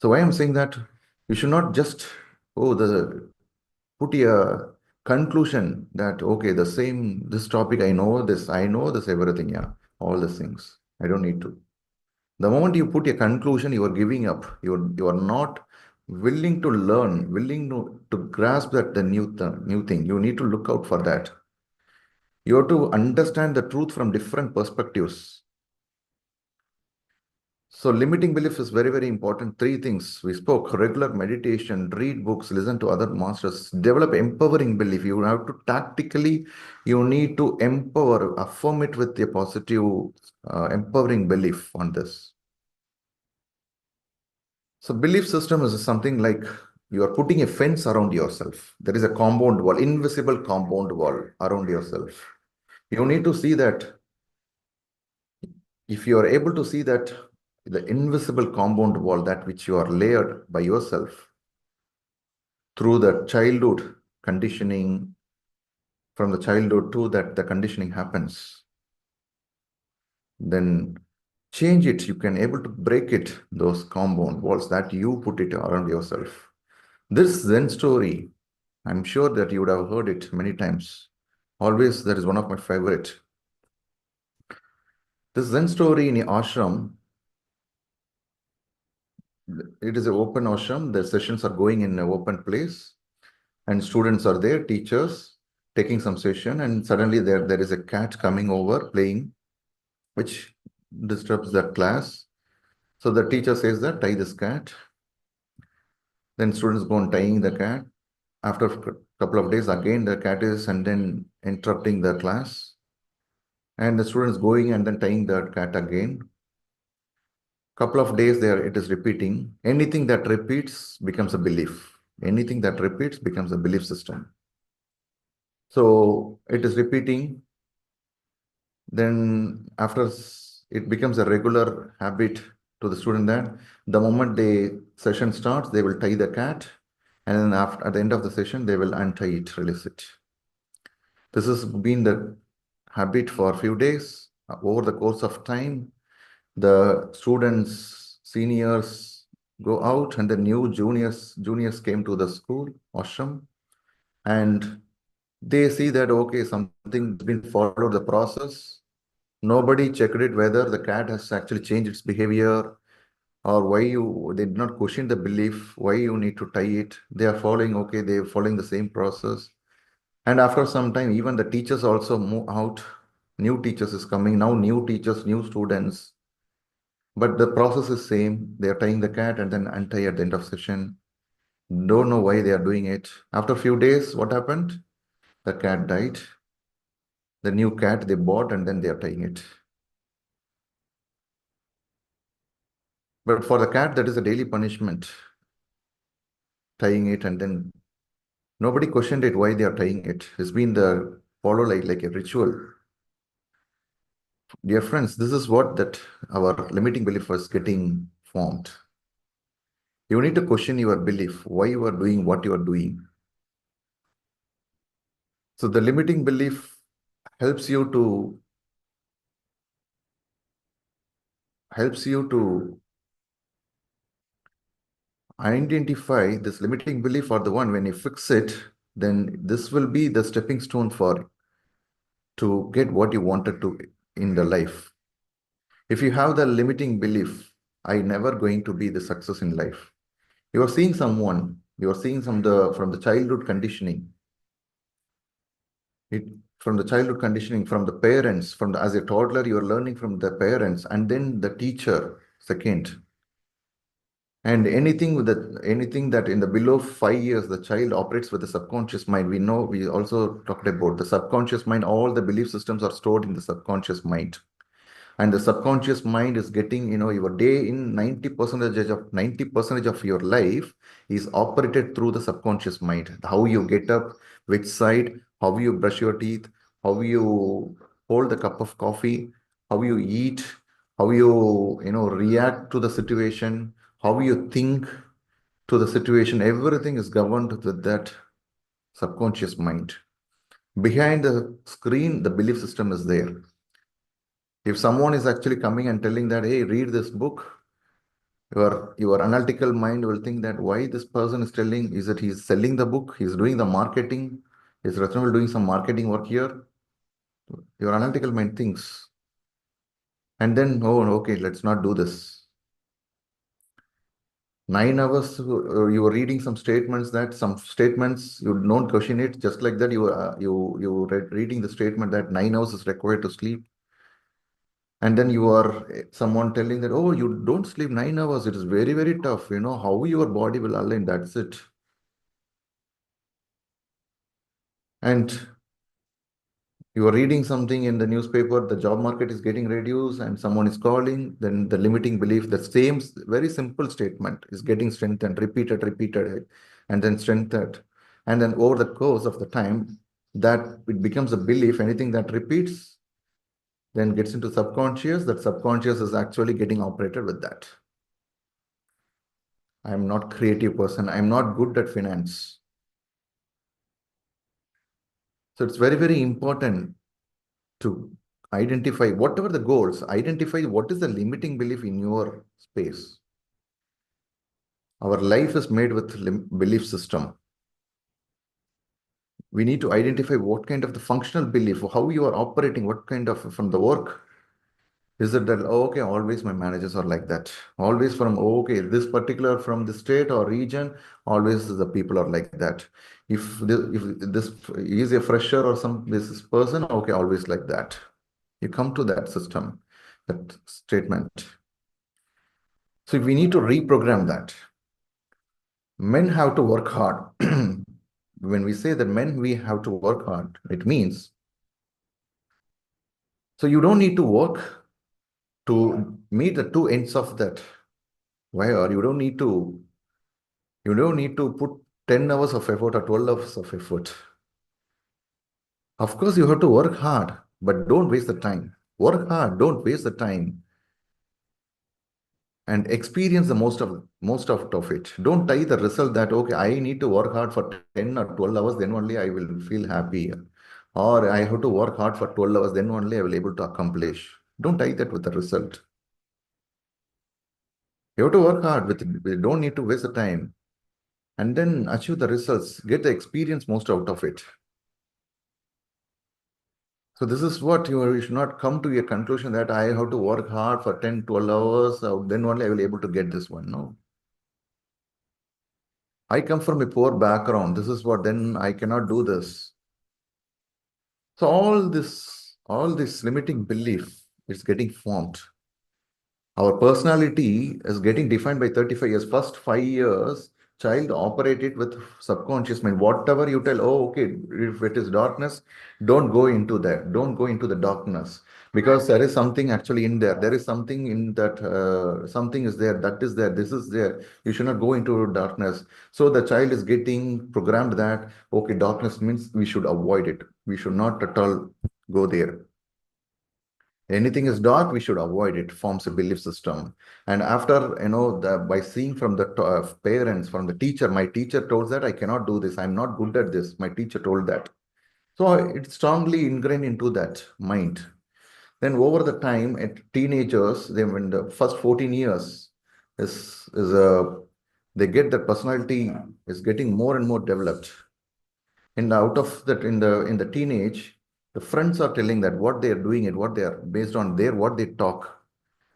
So why I'm saying that you should not just put a conclusion that okay, this topic I know this everything, yeah, all these things. I don't need to. The moment you put a conclusion, you are giving up. You are not willing to learn, willing to grasp that the new thing. You need to look out for that. You have to understand the truth from different perspectives. So limiting belief is very, very important. Three things we spoke: regular meditation, read books, listen to other masters, develop empowering belief. You have to tactically, you need to empower, affirm it with a positive, empowering belief on this. So belief system is something like you are putting a fence around yourself. There is a compound wall, invisible compound wall around yourself. You need to see that. If you are able to see that the invisible compound wall, that which you are layered by yourself through the childhood conditioning, from the childhood to that the conditioning happens, then change it. You can able to break it, those compound walls that you put it around yourself. This Zen story, I'm sure that you would have heard it many times. Always, that is one of my favorite. This Zen story in the ashram, it is an open ashram. The sessions are going in an open place, and students are there, teachers taking some session, and suddenly there is a cat coming over playing, which disturbs the class. So the teacher says that tie this cat. Then students go on tying the cat. After a couple of days, again the cat is and then interrupting the class. And the students going and then tying the cat again. Couple of days there, it is repeating. Anything that repeats becomes a belief. Anything that repeats becomes a belief system. So it is repeating. Then after it becomes a regular habit to the student that the moment the session starts, they will tie the cat. And then after, at the end of the session, they will untie it, release it. This has been the habit for a few days. Over the course of time, the students, seniors go out, and the new juniors came to the school, ashram, and they see that, okay, something's been followed the process. Nobody checked it whether the cat has actually changed its behavior or they did not question the belief, why you need to tie it. They are following, okay, they are following the same process. And after some time, even the teachers also move out. New teachers is coming now, new teachers, new students. But the process is same. They are tying the cat and then untie at the end of session. Don't know why they are doing it. After a few days, what happened? The cat died. The new cat they bought and then they are tying it. But for the cat, that is a daily punishment. Tying it and then nobody questioned it why they are tying it. It's been the follow like a ritual. Dear friends, this is what that our limiting belief was getting formed. You need to question your belief, why you are doing what you are doing. So the limiting belief helps you to identify this limiting belief or the one. When you fix it, then this will be the stepping stone to get what you wanted to in the life. If you have the limiting belief, I never going to be the success in life. You are seeing someone, you are seeing from the childhood conditioning. From the childhood conditioning, from the parents, as a toddler, you are learning from the parents and then the teacher second. And anything that in the below 5 years, the child operates with the subconscious mind. We also talked about the subconscious mind. All the belief systems are stored in the subconscious mind. And the subconscious mind is getting, your day in 90% of your life is operated through the subconscious mind. How you get up, which side, how you brush your teeth, how you hold the cup of coffee, how you eat, how you react to the situation, how you think to the situation. Everything is governed with that subconscious mind. Behind the screen, the belief system is there. If someone is actually coming and telling that, hey, read this book, your analytical mind will think that why this person is telling, is that he's selling the book, he's doing the marketing, is Ratnavel doing some marketing work here? Your analytical mind thinks. And then, oh, okay, let's not do this. 9 hours, you were reading some statements you don't question it. Just like that, you reading the statement that 9 hours is required to sleep. And then you are someone telling that, oh, you don't sleep 9 hours. It is very, very tough. How your body will align. That's it. And you are reading something in the newspaper, the job market is getting reduced and someone is calling, then the limiting belief, the same very simple statement is getting strengthened, repeated, and then strengthened. And then over the course of the time, that it becomes a belief. Anything that repeats then gets into subconscious. That subconscious is actually getting operated with that. I'm not creative person. I'm not good at finance. So it's very, very important to identify whatever the goals, identify what is the limiting belief in your space. Our life is made with belief system. We need to identify what kind of the functional belief, how you are operating, what kind of from the work. Is it that, oh, okay, always my managers are like that. Always from, oh, okay, this particular from the state or region, always the people are like that. If this is a fresher or some this person, okay, always like that. You come to that system, that statement. So we need to reprogram that. Men have to work hard. When we say that we have to work hard, it means, so you don't need to work to meet the two ends of that wire. You don't need to put 10 hours of effort or 12 hours of effort. Of course, you have to work hard, but don't waste the time. Work hard, don't waste the time. And experience the most of it. Don't tie the result that, okay, I need to work hard for 10 or 12 hours, then only I will feel happy. Or I have to work hard for 12 hours, then only I will able to accomplish. Don't tie that with the result. You have to work hard don't need to waste the time. And then achieve the results, get the experience most out of it. So this is what you should not come to a conclusion that I have to work hard for 10, 12 hours, then only I will able to get this one. No. I come from a poor background. This is what, then I cannot do this. So all this limiting belief is getting formed. Our personality is getting defined by 35 years. First 5 years, child operated with subconscious mind. Whatever you tell, oh, okay, if it is darkness, don't go into that. Don't go into the darkness. Because there is something actually in there. There is something in that, something is there, that is there, this is there. You should not go into darkness. So the child is getting programmed that, okay, darkness means we should avoid it. We should not at all go there. Anything is dark, we should avoid it, forms a belief system. And after, by seeing from the parents, from the teacher, my teacher told that I cannot do this. I'm not good at this. My teacher told that. So it's strongly ingrained into that mind. Then over the time, at teenagers, in the first 14 years, they get that personality is getting more and more developed. And out of that, in the teenage, the friends are telling that what they are doing and what they are based on what they talk.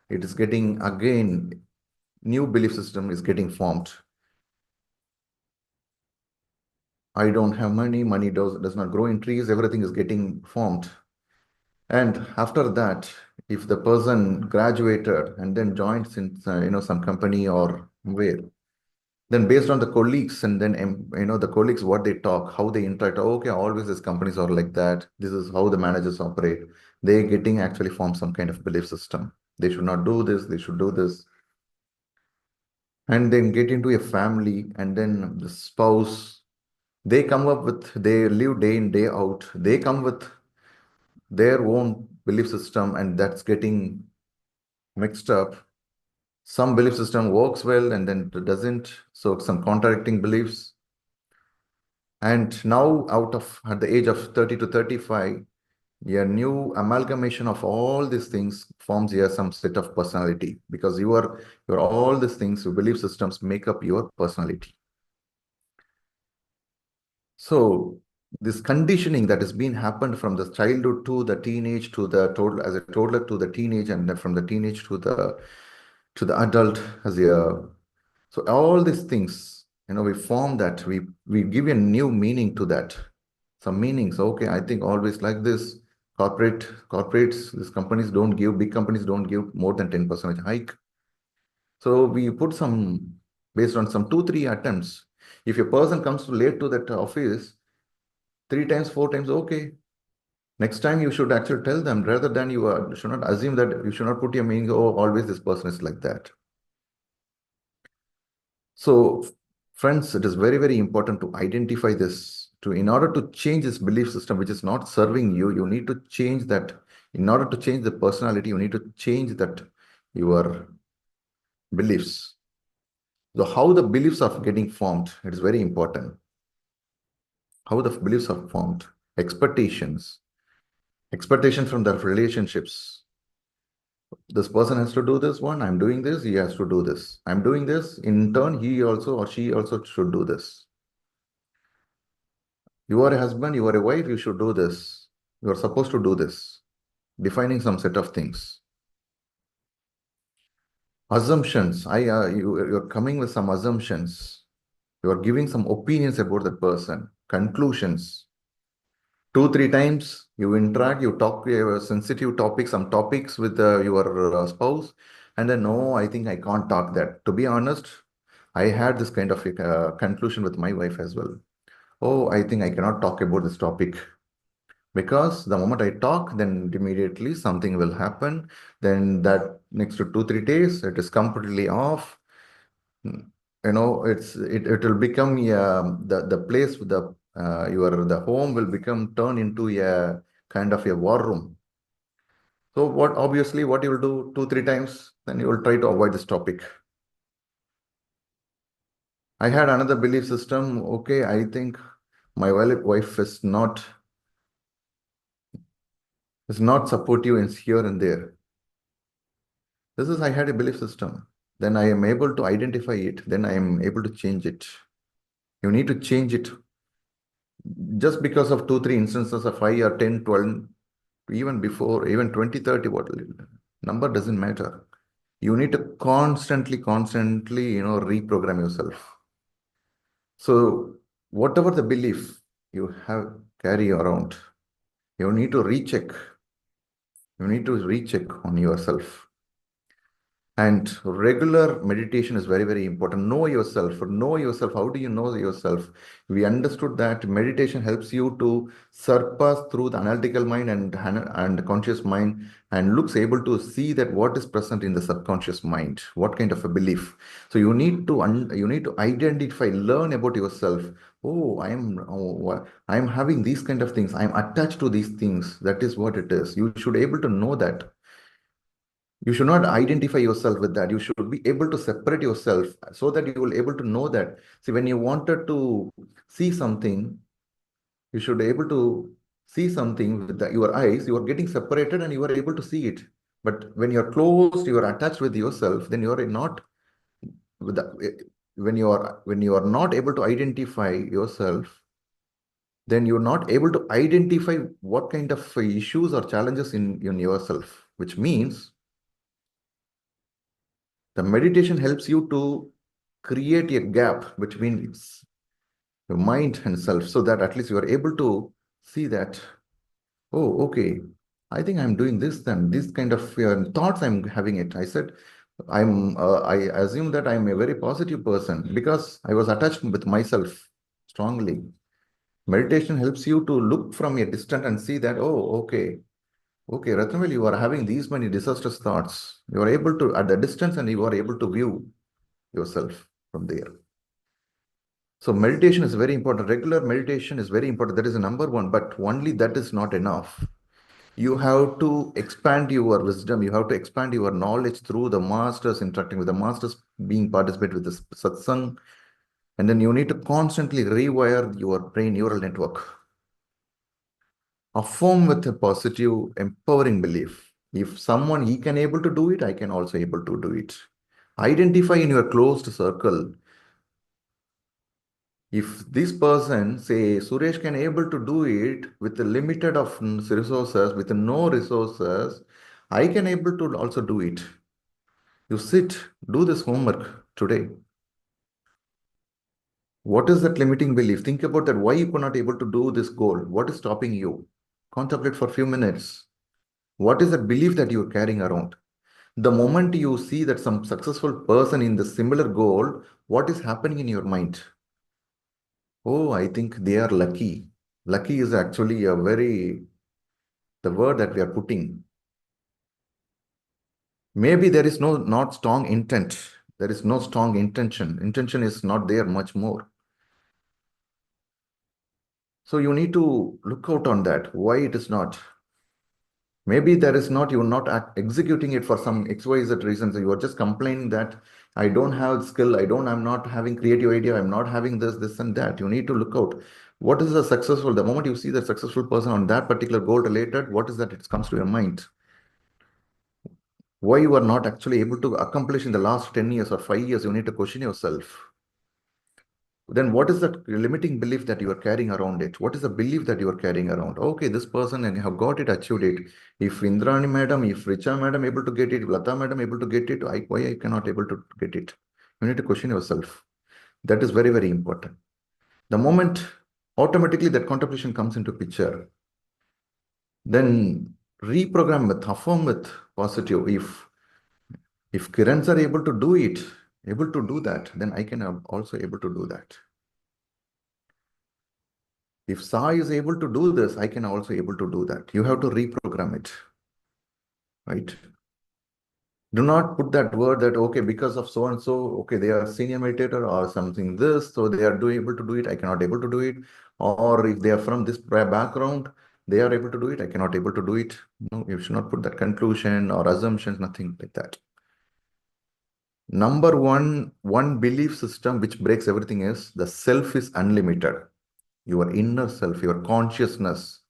It is getting again, new belief system is getting formed. I don't have money. Money does not grow in trees. Everything is getting formed. And after that, if the person graduated and then joins in, some company or where, then based on the colleagues and then, the colleagues, what they talk, how they interact. Okay, always these companies are like that. This is how the managers operate. they getting actually form some kind of belief system. They should not do this, they should do this. And then get into a family, and then the spouse, they come up with, they live day in, day out. They come with their own belief system, and that's getting mixed up. Some belief system works well and then it doesn't. So some contradicting beliefs. And now at the age of 30 to 35, a new amalgamation of all these things forms here some set of personality, because your all these things, your belief systems make up your personality. So this conditioning that has been happened from the childhood to the teenage, to the toddler, as a toddler to the teenage, and then from the teenage to the adult as a, so all these things, we form that, we give a new meaning to that. Some meanings. Okay, I think always like this. Corporates, these companies don't give, big companies don't give more than 10% hike. So we put some, based on some 2-3 attempts. If a person comes late to that office 3 times, 4 times, okay. Next time you should actually tell them, rather than you should not assume that, you should not put your meaning, oh, always this person is like that. So friends, it is very, very important to identify this. In order to change this belief system, which is not serving you, you need to change that. In order to change the personality, you need to change that, your beliefs. So how the beliefs are getting formed, it is very important. How the beliefs are formed. Expectations from the relationships. This person has to do this one, I'm doing this, he has to do this. I'm doing this, in turn, he also or she also should do this. You are a husband, you are a wife, you should do this. You are supposed to do this. Defining some set of things. Assumptions. You're coming with some assumptions. You are giving some opinions about that person. Conclusions. 2-3 times you interact, you talk sensitive topics, some topics with your spouse, and then, no, I think I can't talk that. To be honest, I had this kind of conclusion with my wife as well. Oh, I think I cannot talk about this topic, because the moment I talk, then immediately something will happen. Then that next to 2-3 days, it is completely off. It will become the place with the home will become turn into a kind of a war room. So obviously what you will do 2-3 times, then you will try to avoid this topic. I had another belief system. Okay, I think my wife is not supportive in here and there. I had a belief system. Then I am able to identify it. Then I am able to change it. You need to change it. Just because of 2-3 instances of 5 or 10, 12, even before, even 20, 30, what number doesn't matter. You need to constantly, reprogram yourself. So whatever the belief you have carry around, you need to recheck. You need to recheck on yourself. And regular meditation is very, very important. Know yourself. Know yourself. How do you know yourself? We understood that meditation helps you to surpass through the analytical mind and conscious mind, and looks able to see that what is present in the subconscious mind, what kind of a belief. So you need to identify, learn about yourself. Oh, I am having these kind of things. I am attached to these things. That is what it is. You should be able to know that. You should not identify yourself with that. You should be able to separate yourself so that you will be able to know that. See, when you wanted to see something, you should be able to see something with your eyes. You are getting separated and you are able to see it. But when you're closed, you are attached with yourself, then you are not with the, when you are not able to identify yourself, then you're not able to identify what kind of issues or challenges in yourself, which means the meditation helps you to create a gap between your mind and self, so that at least you are able to see that, oh, okay, I think I'm doing this, then this kind of thoughts I'm having it. I said, I assume that I'm a very positive person because I was attached with myself strongly. Meditation helps you to look from a distance and see that, oh, okay, Okay, Ratnavel, you are having these many disastrous thoughts. You are able to, at the distance, and you are able to view yourself from there. So meditation is very important. Regular meditation is very important. That is the number one, but only that is not enough. You have to expand your wisdom. You have to expand your knowledge through the masters, interacting with the masters, being participate with the satsang. And then you need to constantly rewire your brain neural network. Affirm with a positive, empowering belief. If someone he can able to do it, I can also able to do it. Identify in your closed circle. If this person, say Suresh, can able to do it with a limited of resources, with no resources, I can able to also do it. You sit, do this homework today. What is that limiting belief? Think about that. Why you could not able to do this goal? What is stopping you? Contemplate for a few minutes. What is that belief that you are carrying around? The moment you see that some successful person in the similar goal, what is happening in your mind? Oh, I think they are lucky. Lucky is actually the word that we are putting. Maybe there is not strong intent. There is no strong intention. Intention is not there much more. So you need to look out on that. Why it is not? Maybe there is not, you're not executing it for some XYZ reasons. You are just complaining that I don't have skill, I'm not having creative idea, I'm not having this and that. You need to look out. What is the successful? The moment you see the successful person on that particular goal related, what is that it comes to your mind? Why you are not actually able to accomplish in the last 10 years or 5 years, you need to question yourself. Then what is that limiting belief that you are carrying around it? What is the belief that you are carrying around? Okay, this person and have got it, achieved it. If Indrani madam, if Richa madam able to get it, Lata madam able to get it, why I cannot able to get it? You need to question yourself. That is very, very important. The moment automatically that contemplation comes into picture, then reprogram with, affirm with positive. If Kirans are able to do it, able to do that, then I can also able to do that. If Sai is able to do this, I can also able to do that. You have to reprogram it, right? Do not put that word that, okay, because of so and so, okay, they are senior meditator or something this, so they are able to do it, I cannot able to do it. Or if they are from this background, they are able to do it, I cannot able to do it. No, you should not put that conclusion or assumptions, nothing like that. Number one belief system which breaks everything is the self is unlimited. Your inner self, your consciousness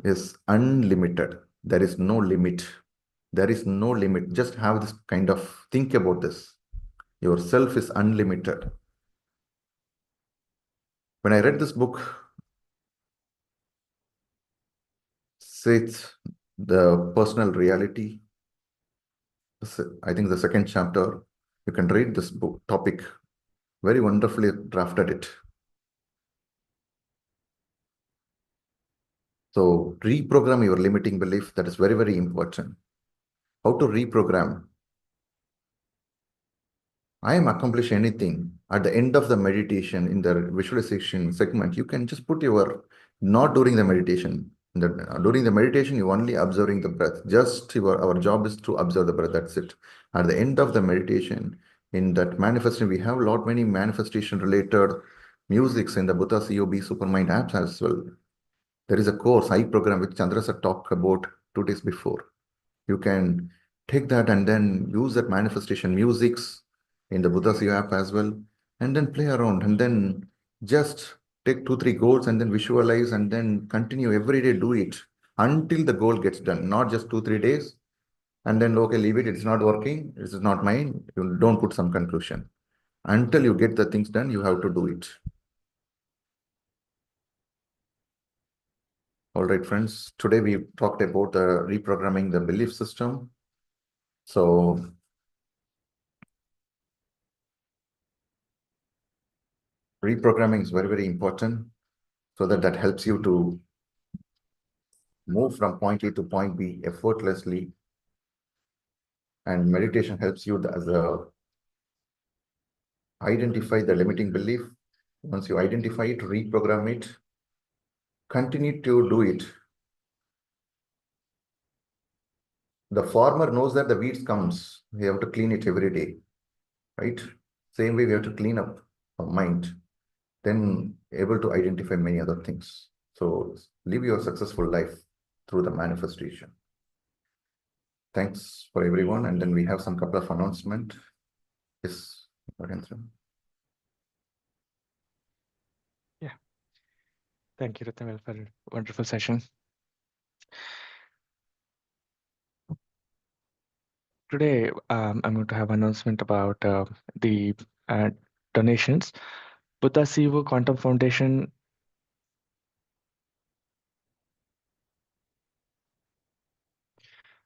is unlimited. There is no limit. There is no limit. Just have this kind of think about this. Your self is unlimited. When I read this book, says the personal reality, I think the second chapter, you can read this book topic. Very wonderfully drafted it. So reprogram your limiting belief. That is very, very important. How to reprogram? I am accomplish anything. At the end of the meditation, in the visualization segment, you can just put your, not during the meditation. During the meditation, you only observing the breath. Just our job is to observe the breath. That's it. At the end of the meditation, in that manifestation, we have a lot many manifestation related musics in the Buddha COB Supermind apps as well. There is a course, I program, which Chandra sir talked about 2 days before. You can take that and then use that manifestation musics in the Buddha COB app as well, and then play around and then just take 2-3 goals and then visualize and then continue every day, do it until the goal gets done, not just 2-3 days and then, okay, leave it, it's not working, this is not mine. You don't put some conclusion. Until you get the things done, you have to do it. All right, friends. Today we talked about reprogramming the belief system. So reprogramming is very, very important so that helps you to move from point A to point B effortlessly. And meditation helps you as identify the limiting belief. Once you identify it, reprogram it, continue to do it. The farmer knows that the weeds comes. We have to clean it every day, right? Same way we have to clean up our mind, then able to identify many other things. So live your successful life through the manifestation. Thanks for everyone. And then we have some couple of announcements. Yes, Narendra. Yeah. Thank you, Ratnavel, for a wonderful session. Today, I'm going to have an announcement about the donations. Buddha Siva Quantum Foundation.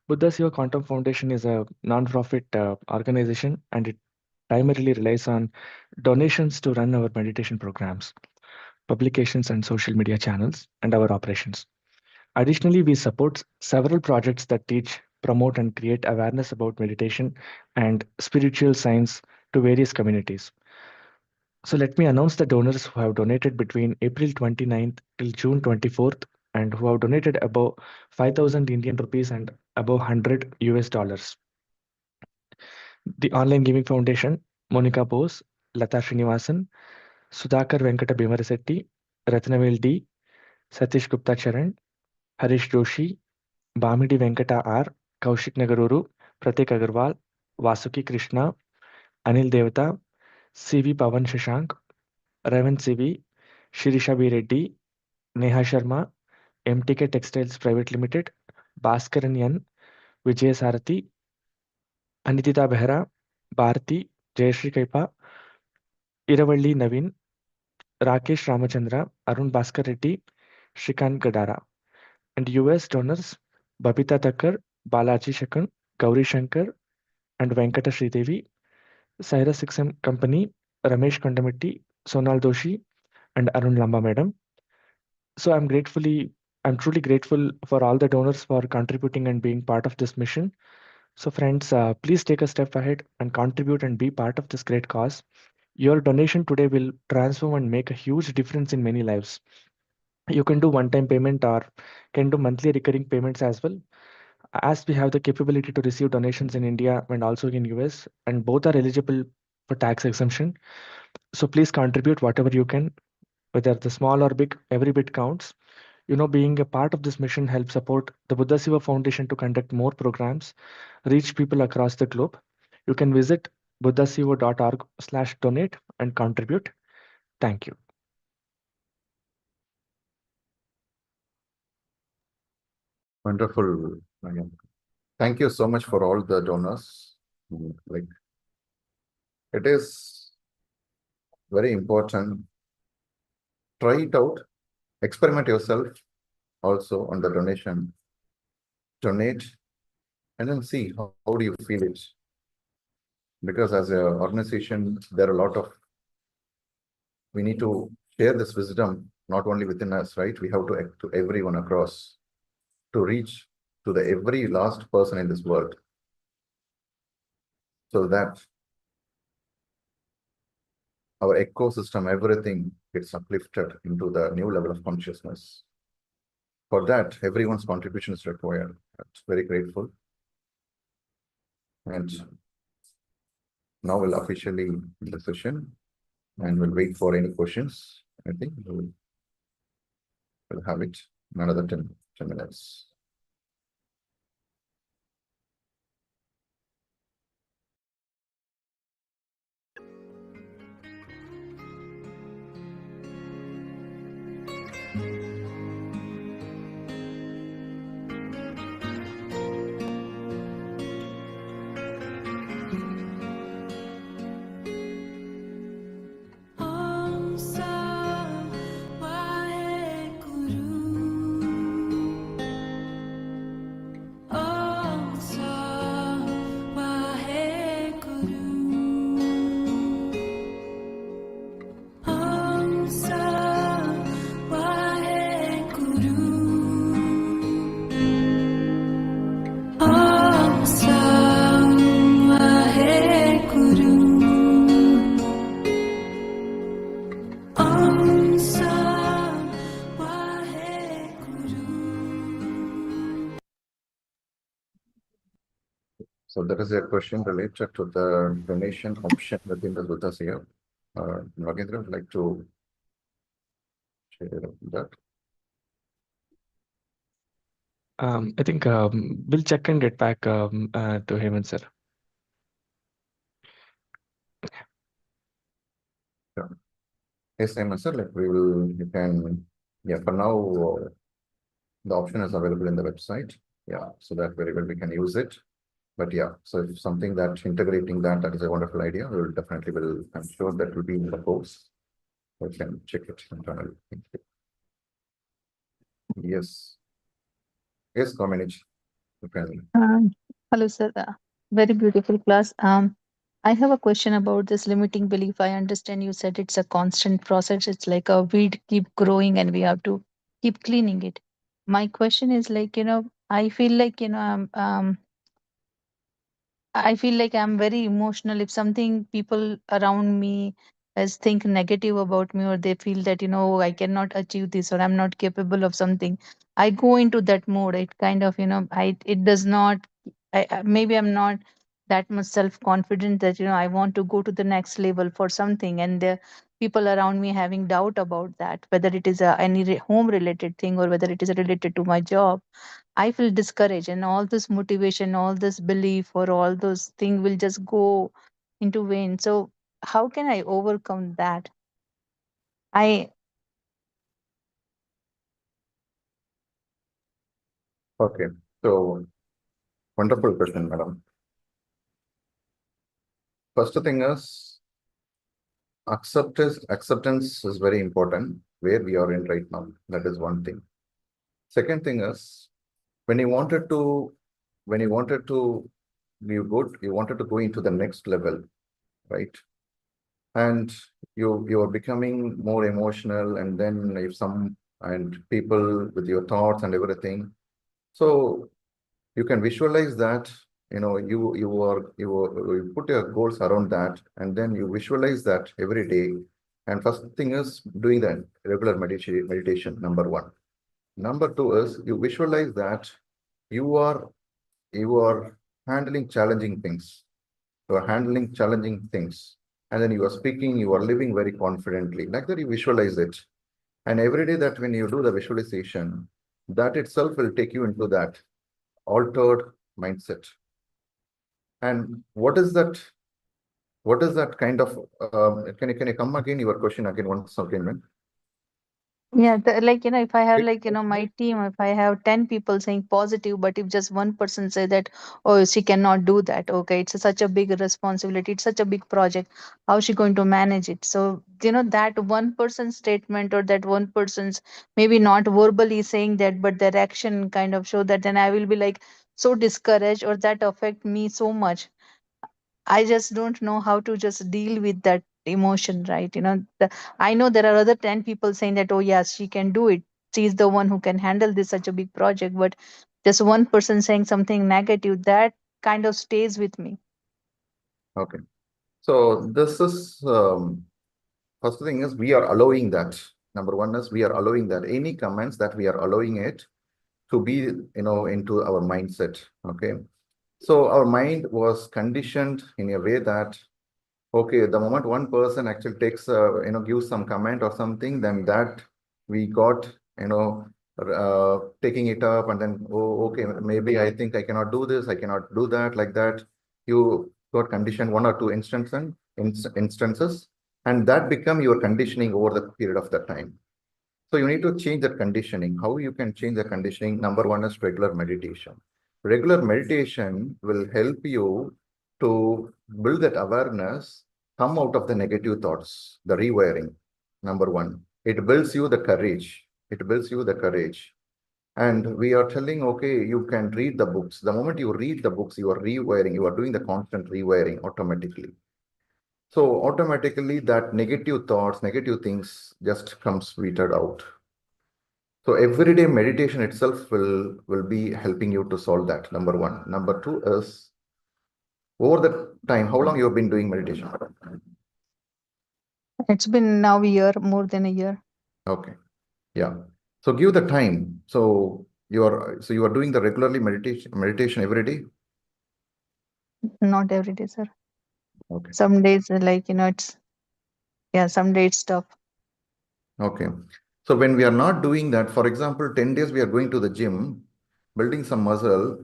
Buddha Siva Quantum Foundation is a non-profit organization, and it primarily relies on donations to run our meditation programs, publications, and social media channels, and our operations. Additionally, we support several projects that teach, promote, and create awareness about meditation and spiritual science to various communities. So let me announce the donors who have donated between April 29th till June 24th and who have donated above 5,000 Indian rupees and above 100 US dollars. The Online Giving Foundation, Monica Bose, Lata Srinivasan, Sudhakar Venkata Bimarasetti, Ratnavel D, Satish Gupta Charan, Harish Joshi, Bamidi Venkata R, Kaushik Nagaruru, Pratik Agarwal, Vasuki Krishna, Anil Devata, CV Pavan Shashank, Ravan CV, Shirisha B. Reddy, Neha Sharma, MTK Textiles Private Limited, Bhaskaran N, Vijay Sarathi, Anitita Behra, Bharati, Jayashree Kaipa, Iravalli Naveen, Rakesh Ramachandra, Arun Bhaskar Reddy, Shrikant Gadara, and US donors Babita Thakkar, Balaji Shakan, Gauri Shankar, and Venkata Sridevi, Cyrus 6M Company, Ramesh Kandamatti, Sonal Doshi, and Arun Lamba Madam. So I'm truly grateful for all the donors for contributing and being part of this mission. So friends, please take a step ahead and contribute and be part of this great cause. Your donation today will transform and make a huge difference in many lives. You can do one-time payment or can do monthly recurring payments as well. As we have the capability to receive donations in India and also in US, and both are eligible for tax exemption. So please contribute whatever you can, whether the small or big, every bit counts. Being a part of this mission helps support the Buddha Siva Foundation to conduct more programs, reach people across the globe. You can visit buddhasiva.org/donate and contribute. Thank you. Wonderful. Again. Thank you so much for all the donors. Like, it is very important. Try it out. Experiment yourself also on the donation. Donate and then see how do you feel it. Because as an organization, there are a lot of, we need to share this wisdom, not only within us, right? We have to act to everyone across to reach to the every last person in this world. So that our ecosystem, everything gets uplifted into the new level of consciousness. For that, everyone's contribution is required. That's very grateful. And now we'll officially end the session and we'll wait for any questions. I think we'll have it in another 10 minutes. So that is a question related to the donation option within the Buddha's here. Nagendra would like to share that. I think we'll check and get back to Hemant sir. Yeah. Yes, Hemant sir, like you can, for now, the option is available in the website. Yeah, so that very well we can use it. But yeah, so if something that integrating that is a wonderful idea, we will definitely I'm sure that will be in the course. We can check it internally. Thank you. Yes. Yes, Kamini. You can. Hello, sir. Very beautiful class. I have a question about this limiting belief. I understand you said it's a constant process. It's like a weed keep growing and we have to keep cleaning it. My question is like, I feel like, I feel like I'm very emotional. If something people around me as think negative about me, or they feel that, I cannot achieve this or I'm not capable of something, I go into that mode. It kind of, it does not, maybe I'm not that much self confident that, I want to go to the next level for something. And the people around me having doubt about that, whether it is any home related thing or whether it is related to my job. I feel discouraged, and all this motivation, all this belief, or all those things will just go into vain. So, how can I overcome that? I Okay. So wonderful question, madam. First thing is acceptance is very important where we are in right now. That is one thing. Second thing is when you wanted to you wanted to go into the next level, right? And you are becoming more emotional, and then if some and people with your thoughts and everything. So you can visualize that, you put your goals around that, and then you visualize that every day. And first thing is doing that regular meditation, number one. Number two is you visualize that you are handling challenging things. You are handling challenging things. And then you are speaking, you are living very confidently. Like that, you visualize it. And every day that when you do the visualization, that itself will take you into that altered mindset. And what is that? What is that kind of? Can you come again? Your question again once again, man. Yeah, like, if I have like, my team, if I have 10 people saying positive, but if just one person say that, oh, she cannot do that, okay, it's such a big responsibility, it's such a big project, how is she going to manage it? So, that one person statement, or that one person's maybe not verbally saying that, but their action kind of show that, then I will be like so discouraged, or that affect me so much. I just don't know how to just deal with that emotion, right? I know there are other 10 people saying that, oh, yes, she can do it. She's the one who can handle this such a big project. But just one person saying something negative, that kind of stays with me. Okay. So this is first thing is we are allowing that. Number one is we are allowing that any comments that we are allowing it to be, into our mindset. Okay. So our mind was conditioned in a way that, okay, the moment one person actually takes, gives some comment or something, then that we got, taking it up, and then, oh, okay, maybe I think I cannot do this, I cannot do that, like that. You got conditioned one or two instances, and that become your conditioning over the period of that time. So you need to change that conditioning. How you can change the conditioning? Number one is regular meditation. Regular meditation will help you to build that awareness, come out of the negative thoughts, the rewiring. Number one, it builds you the courage. It builds you the courage. And we are telling, okay, you can read the books. The moment you read the books, you are rewiring, you are doing the constant rewiring automatically. So automatically that negative thoughts, negative things just comes weeded out. So everyday meditation itself will be helping you to solve that. Number one. Number two is over the time, how long you have been doing meditation? It's been now a year, more than a year. Okay. Yeah. So give the time. So you are doing the regularly meditation every day? Not every day, sir. Okay. Some days, like, it's, some days it's tough. Okay. So when we are not doing that, for example, 10 days we are going to the gym, building some muscle.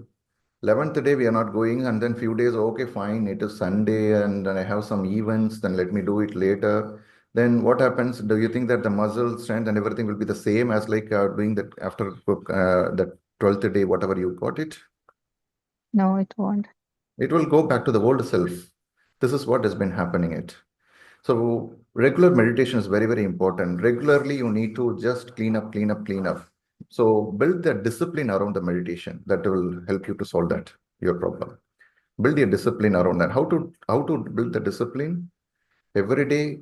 11th day we are not going, and then few days, okay, fine, it is Sunday and then I have some events, then let me do it later. Then what happens? Do you think that the muscle strength and everything will be the same as like doing that after the 12th day, whatever you got it? No, it won't. It will go back to the old self. This is what has been happening it. So regular meditation is very, very important. Regularly, you need to just clean up, clean up, clean up. So build the discipline around the meditation that will help you to solve that, your problem. Build your discipline around that. How to build the discipline? Every day,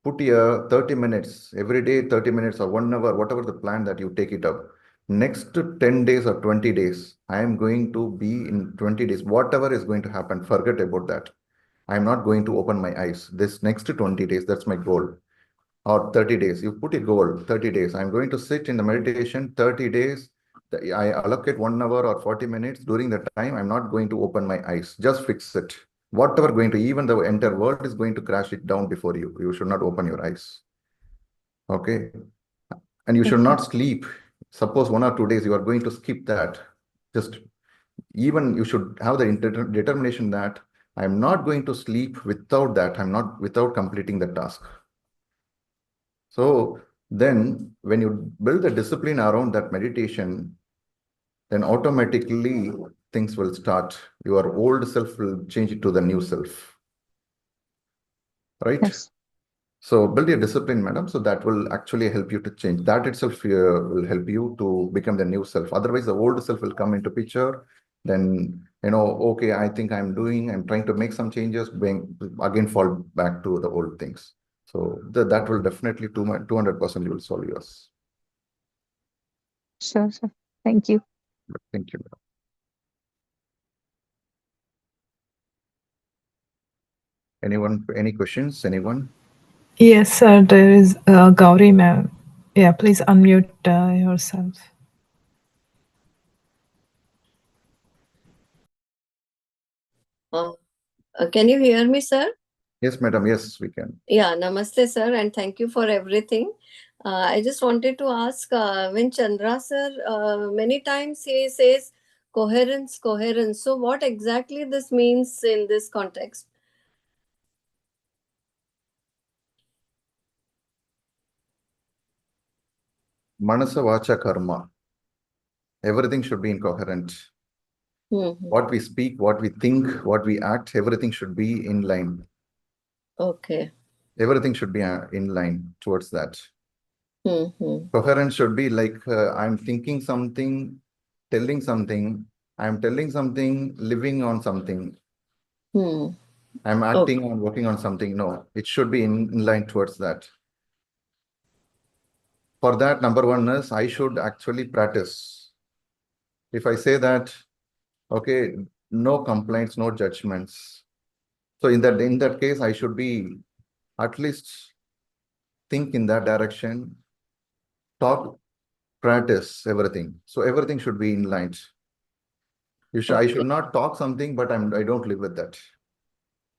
put your 30 minutes, every day 30 minutes or 1 hour, whatever the plan that you take it up. Next 10 days or 20 days, I am going to be in 20 days. Whatever is going to happen, forget about that. I'm not going to open my eyes. This next 20 days, that's my goal. Or 30 days. You put a goal, 30 days. I'm going to sit in the meditation 30 days. I allocate 1 hour or 40 minutes. During the time, I'm not going to open my eyes. Just fix it. Whatever going to, even the entire world is going to crash it down before you. You should not open your eyes. Okay. And you should Okay. not sleep. Suppose 1 or 2 days, you are going to skip that. Just even you should have the determination that I'm not going to sleep without that. I'm not without completing the task. So then when you build the discipline around that meditation, then automatically things will start. Your old self will change it to the new self. Right? Yes. So build your discipline, madam. So that will actually help you to change. That itself will help you to become the new self. Otherwise, the old self will come into picture. Then, okay, I think I'm trying to make some changes, again fall back to the old things. So that will definitely 200% you will solve yours. Sure, sir. Thank you. Thank you, madam. Anyone, any questions? Anyone? Yes, sir. There is Gauri ma'am. Yeah, please unmute yourself. Can you hear me, sir? Yes, madam. Yes, we can. Yeah, namaste, sir, and thank you for everything. I just wanted to ask, when Chandra, sir, many times he says coherence, coherence. So what exactly this means in this context? Manasa Vacha Karma. Everything should be incoherent. What we speak, what we think, what we act, everything should be in line. Okay. Everything should be in line towards that. Coherence should be like I'm thinking something, telling something, I'm telling something, living on something. I'm acting on, working on something. No, it should be in line towards that. For that, number one is I should actually practice. If I say that, okay, no complaints, no judgments. So in that case, I should be at least think in that direction, talk, practice everything. So everything should be in line. I should not talk something, but I don't live with that.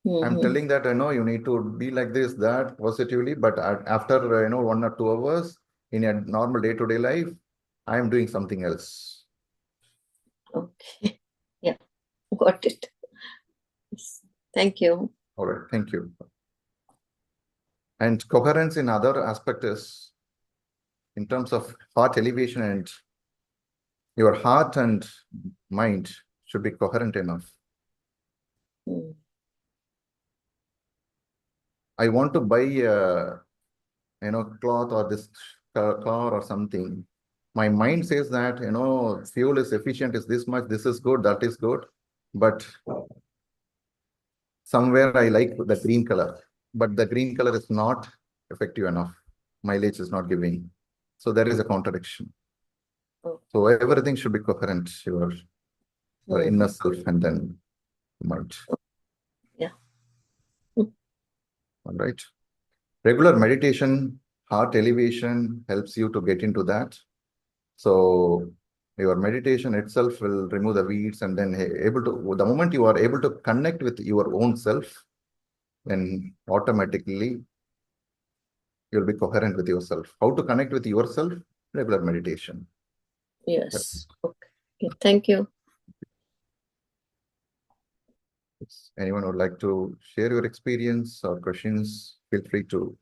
I'm telling that I know you need to be like this, that positively, but after 1 or 2 hours in a normal day-to-day life, I am doing something else. Okay. Yeah, got it. Thank you. All right, thank you. And coherence in other aspect is in terms of heart elevation, and your heart and mind should be coherent enough. I want to buy cloth or this car or something. My mind says that fuel is efficient, is this much, this is good, that is good, but somewhere I like the green color, but the green color is not effective enough. Mileage is not giving, so there is a contradiction. So everything should be coherent, your inner self and then mind. Yeah. All right. Regular meditation, heart elevation helps you to get into that. So Your meditation itself will remove the weeds, and then the moment you are able to connect with your own self, then automatically you'll be coherent with yourself. How to connect with yourself? Regular meditation. Yes. Okay. Thank you. Anyone would like to share your experience or questions? Feel free to.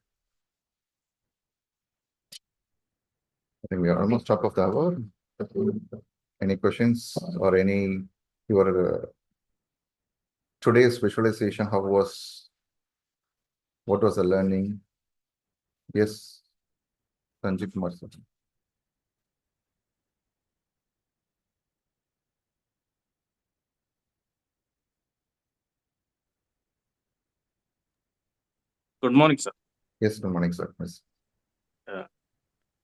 I think we are almost top of the hour. Any questions or your today's visualization? What was the learning? Yes, Sanjeev Kumar sir. Good morning, sir. Yes, good morning, sir. Yes.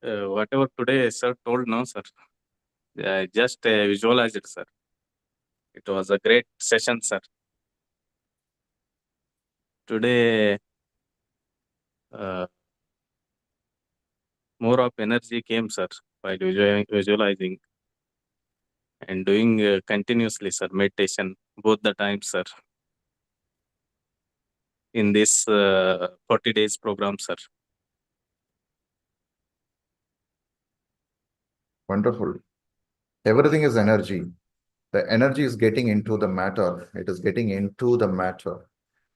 Whatever today sir told now, sir, I just visualized it, sir. It was a great session, sir. Today, more of energy came, sir, while visualizing and doing continuously, sir, meditation both the times, sir. In this 40 days program, sir. Wonderful. Everything is energy. The energy is getting into the matter. It is getting into the matter.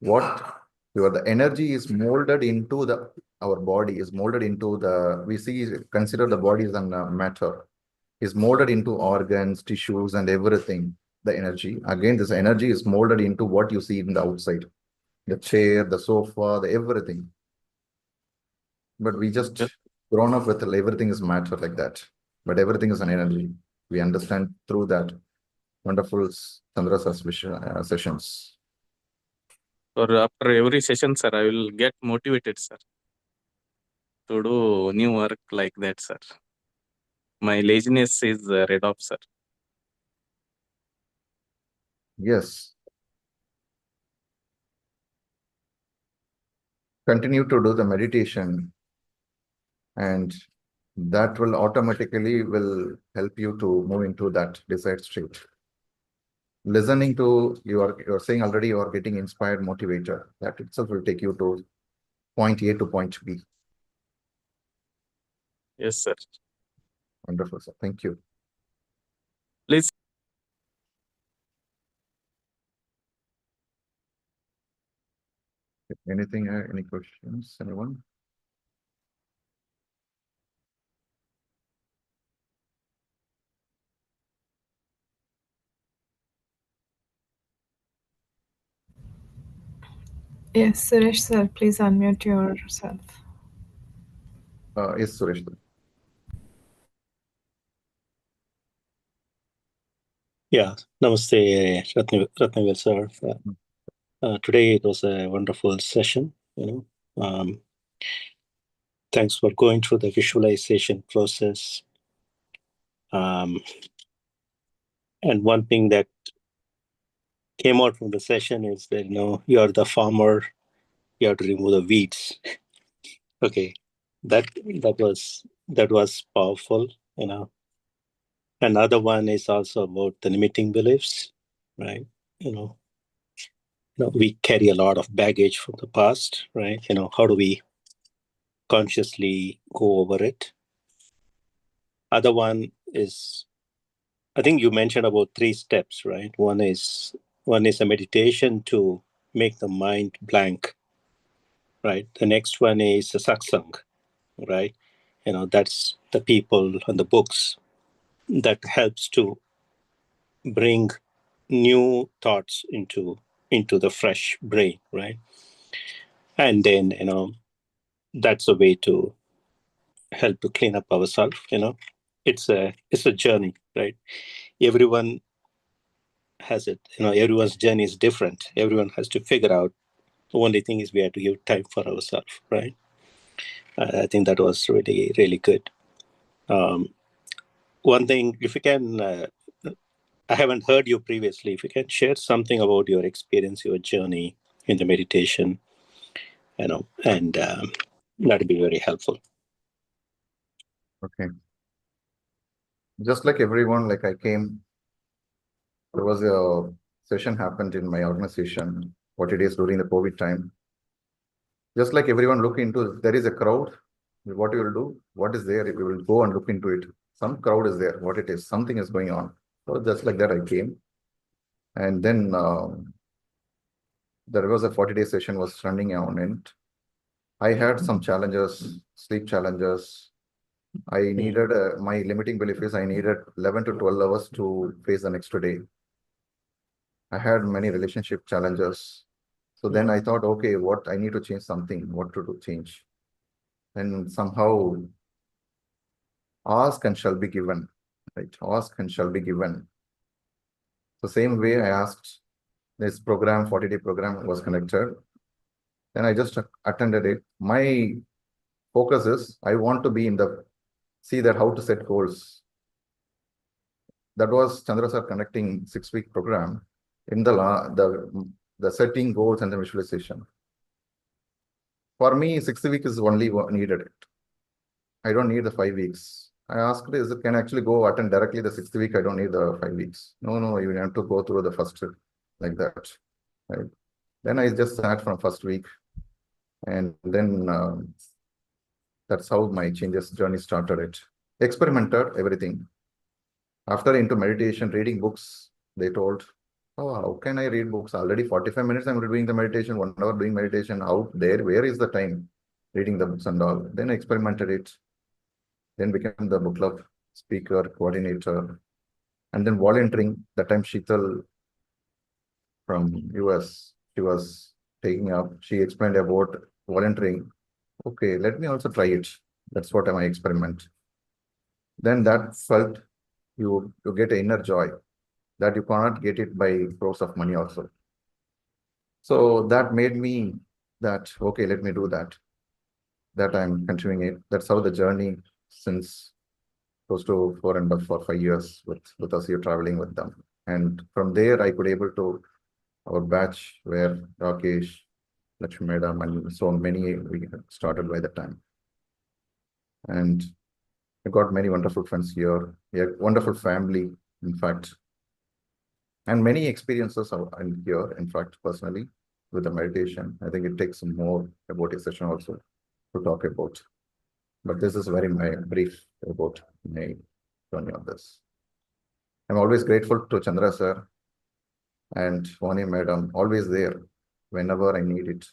The energy is molded into our body, is molded into consider the body as a matter, is molded into organs, tissues, and everything. The energy. Again, this energy is molded into what you see in the outside. The chair, the sofa, everything. But we just grown up with everything is matter like that. But everything is an energy. We understand through that. Wonderful Chandra sessions. Or after every session, sir, I will get motivated, sir, to do new work like that, sir. My laziness is rid off, sir. Yes. Continue to do the meditation, and that will automatically help you to move into that desired state. Listening to you're saying already you are getting inspired, motivated. That itself will take you to point A to point B. Yes, sir. Wonderful, sir. Thank you. Please. Anything? Any questions? Anyone? Yes, Suresh sir, please unmute yourself. Yes, Suresh. Yeah, namaste, Ratnavel sir. Today it was a wonderful session. Thanks for going through the visualization process. And one thing that came out from the session is that you are the farmer. You have to remove the weeds. Okay, that was powerful. Another one is also about the limiting beliefs, right? We carry a lot of baggage from the past, right? How do we consciously go over it? Other one is, I think you mentioned about 3 steps, right? One is a meditation to make the mind blank, right? The next one is a satsang, right? That's the people and the books that helps to bring new thoughts into the fresh brain, right? And then that's a way to help to clean up ourselves. It's a journey, right? Everyone has it. Everyone's journey is different. Everyone has to figure out. The only thing is we have to give time for ourselves, right? I think that was really, really good. One thing, if you can, I haven't heard you previously. If you can share something about your experience, your journey in the meditation, and that'd be very helpful. Okay. just like everyone, like I came, there was a session happened in my organization, 40 days during the COVID time. Just like everyone look into, there is a crowd, what you will do, what is there, you will go and look into it. Some crowd is there, what it is, something is going on. So just like that I came. And then there was a 40-day session was running on, and I had some challenges, sleep challenges. I needed, my limiting belief is I needed 11 to 12 hours to face the next day. I had many relationship challenges. So then I thought, okay, what I need to change something, what to do, change. And somehow ask and shall be given, right? Ask and shall be given. The same way I asked, this program, 40-day program was connected. Then I just attended it. My focus is I want to be in the, see that how to set goals. That was Chandra sir connecting 6-week program in the setting goals and the visualization. For me, 6th week is only needed. I don't need the 5 weeks. I asked, is it can actually go attend directly the 6th week? I don't need the 5 weeks. No, you have to go through the first like that. Right? Then I just sat from first week, and then that's how my changes journey started. It experimented everything. After into meditation, reading books, they told, oh, how can I read books? Already 45 minutes I'm doing the meditation, 1 hour doing meditation. Out there, where is the time reading the books and all? Then I experimented it. Then became the book club speaker, coordinator, and then volunteering. That time Sheetal from US, she was taking up, she explained about volunteering. Okay, let me also try it. That's what my experiment. Then that felt you get an inner joy that you cannot get it by crores of money also. So that made me that, okay, let me do that. That I'm continuing it. That's how the journey since close to 5 years with us here traveling with them. And from there, I could able to, our batch where Rakesh, Lakshmi Madam, and so many we started by the time. And I got many wonderful friends here. We have wonderful family, in fact. And many experiences in here, in fact, personally, with the meditation. I think it takes some more about a session also to talk about. But this is very brief about my journey on this. I'm always grateful to Chandra sir and Vani Madam, always there whenever I need it.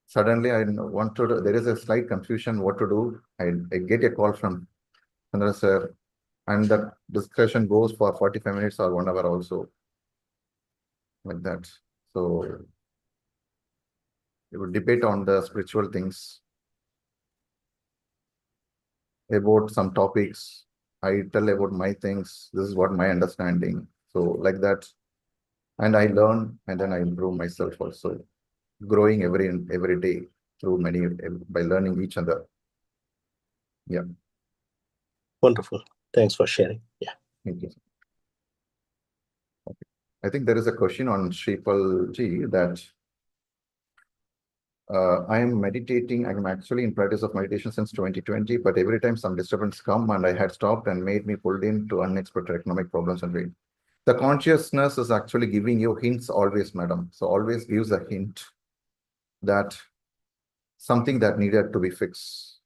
Suddenly, I want to, there is a slight confusion what to do. I get a call from Chandra sir, and the discussion goes for 45 minutes or 1 hour also, like that. So, we would debate on the spiritual things, about some topics. I tell about my things. This is what my understanding. So, like that. And I learn, and then I improve myself also, growing every day through by learning each other. Yeah. Wonderful. Thanks for sharing. Yeah. Thank you. Okay. I think there is a question on Shripal ji that I am meditating. I'm actually in practice of meditation since 2020, but every time some disturbance come and I had stopped and made me pulled into unexpected economic problems and pain. The consciousness is actually giving you hints always, madam. So always gives a hint that something that needed to be fixed.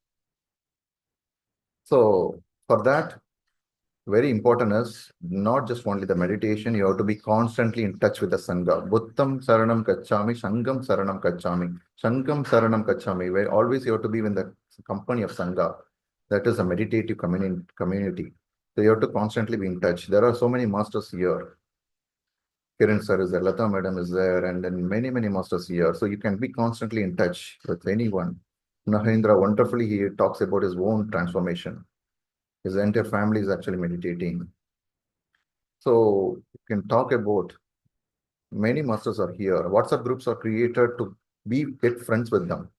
So for that, very important is not just only the meditation, you have to be constantly in touch with the Sangha. Buddham Saranam Kachami, Sangam Saranam Kachami, Sangam Saranam Kachami, where always you have to be in the company of Sangha. That is a meditative community. So you have to constantly be in touch. There are so many masters here. Kiran sir is there, Lata madam is there, and then many masters here. So you can be constantly in touch with anyone. Nahendra, wonderfully, he talks about his own transformation. His entire family is actually meditating. So you can talk about many masters are here. WhatsApp groups are created to get friends with them.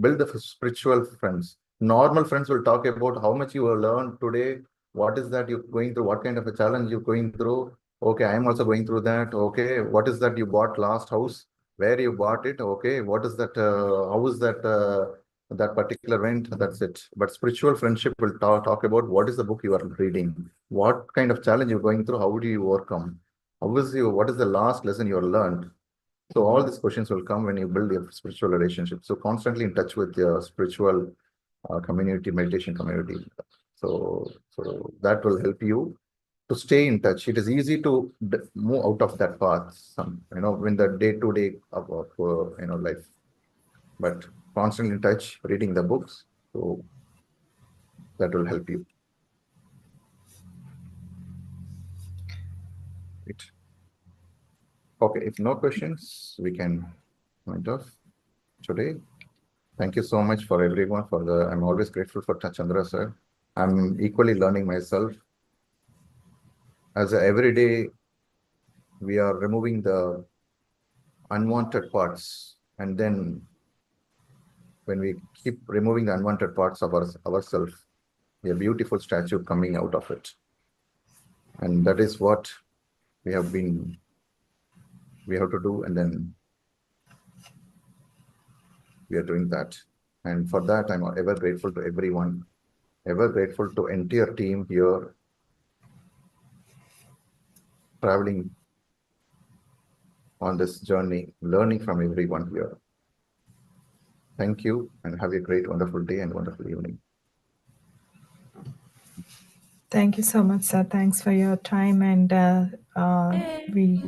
Build the spiritual friends. Normal friends will talk about how much you will learn today. What is that you're going through? What kind of a challenge you're going through? Okay, I'm also going through that. Okay, what is that you bought last house? Where you bought it? Okay, what is that? How is that that particular event, that's it. But spiritual friendship will talk about what is the book you are reading, what kind of challenge you're going through, how do you overcome, what is the last lesson you learned. So all these questions will come when you build your spiritual relationship. So constantly in touch with your spiritual community, meditation community. So that will help you to stay in touch. It is easy to move out of that path, when the day-to-day of life. But constantly in touch, reading the books, so that will help you. Right. Okay, if no questions, we can point off today. Thank you so much for everyone I'm always grateful for Chandra sir. I'm equally learning myself. As every day, we are removing the unwanted parts, and then when we keep removing the unwanted parts of ourselves, a beautiful statue coming out of it. And that is what we have to do, and then we are doing that. And for that, I'm ever grateful to everyone, ever grateful to entire team here, traveling on this journey, learning from everyone here. Thank you, and have a great, wonderful day and wonderful evening. Thank you so much, sir. Thanks for your time, and we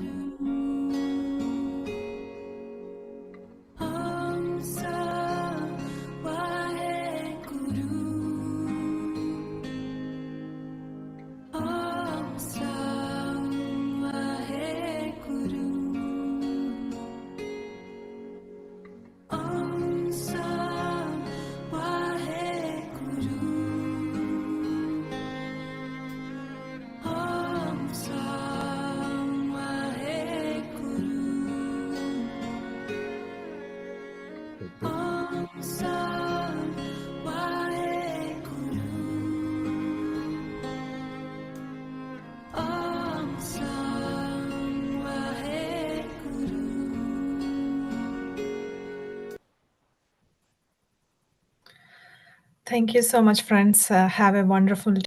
Thank you so much, friends. Have a wonderful day.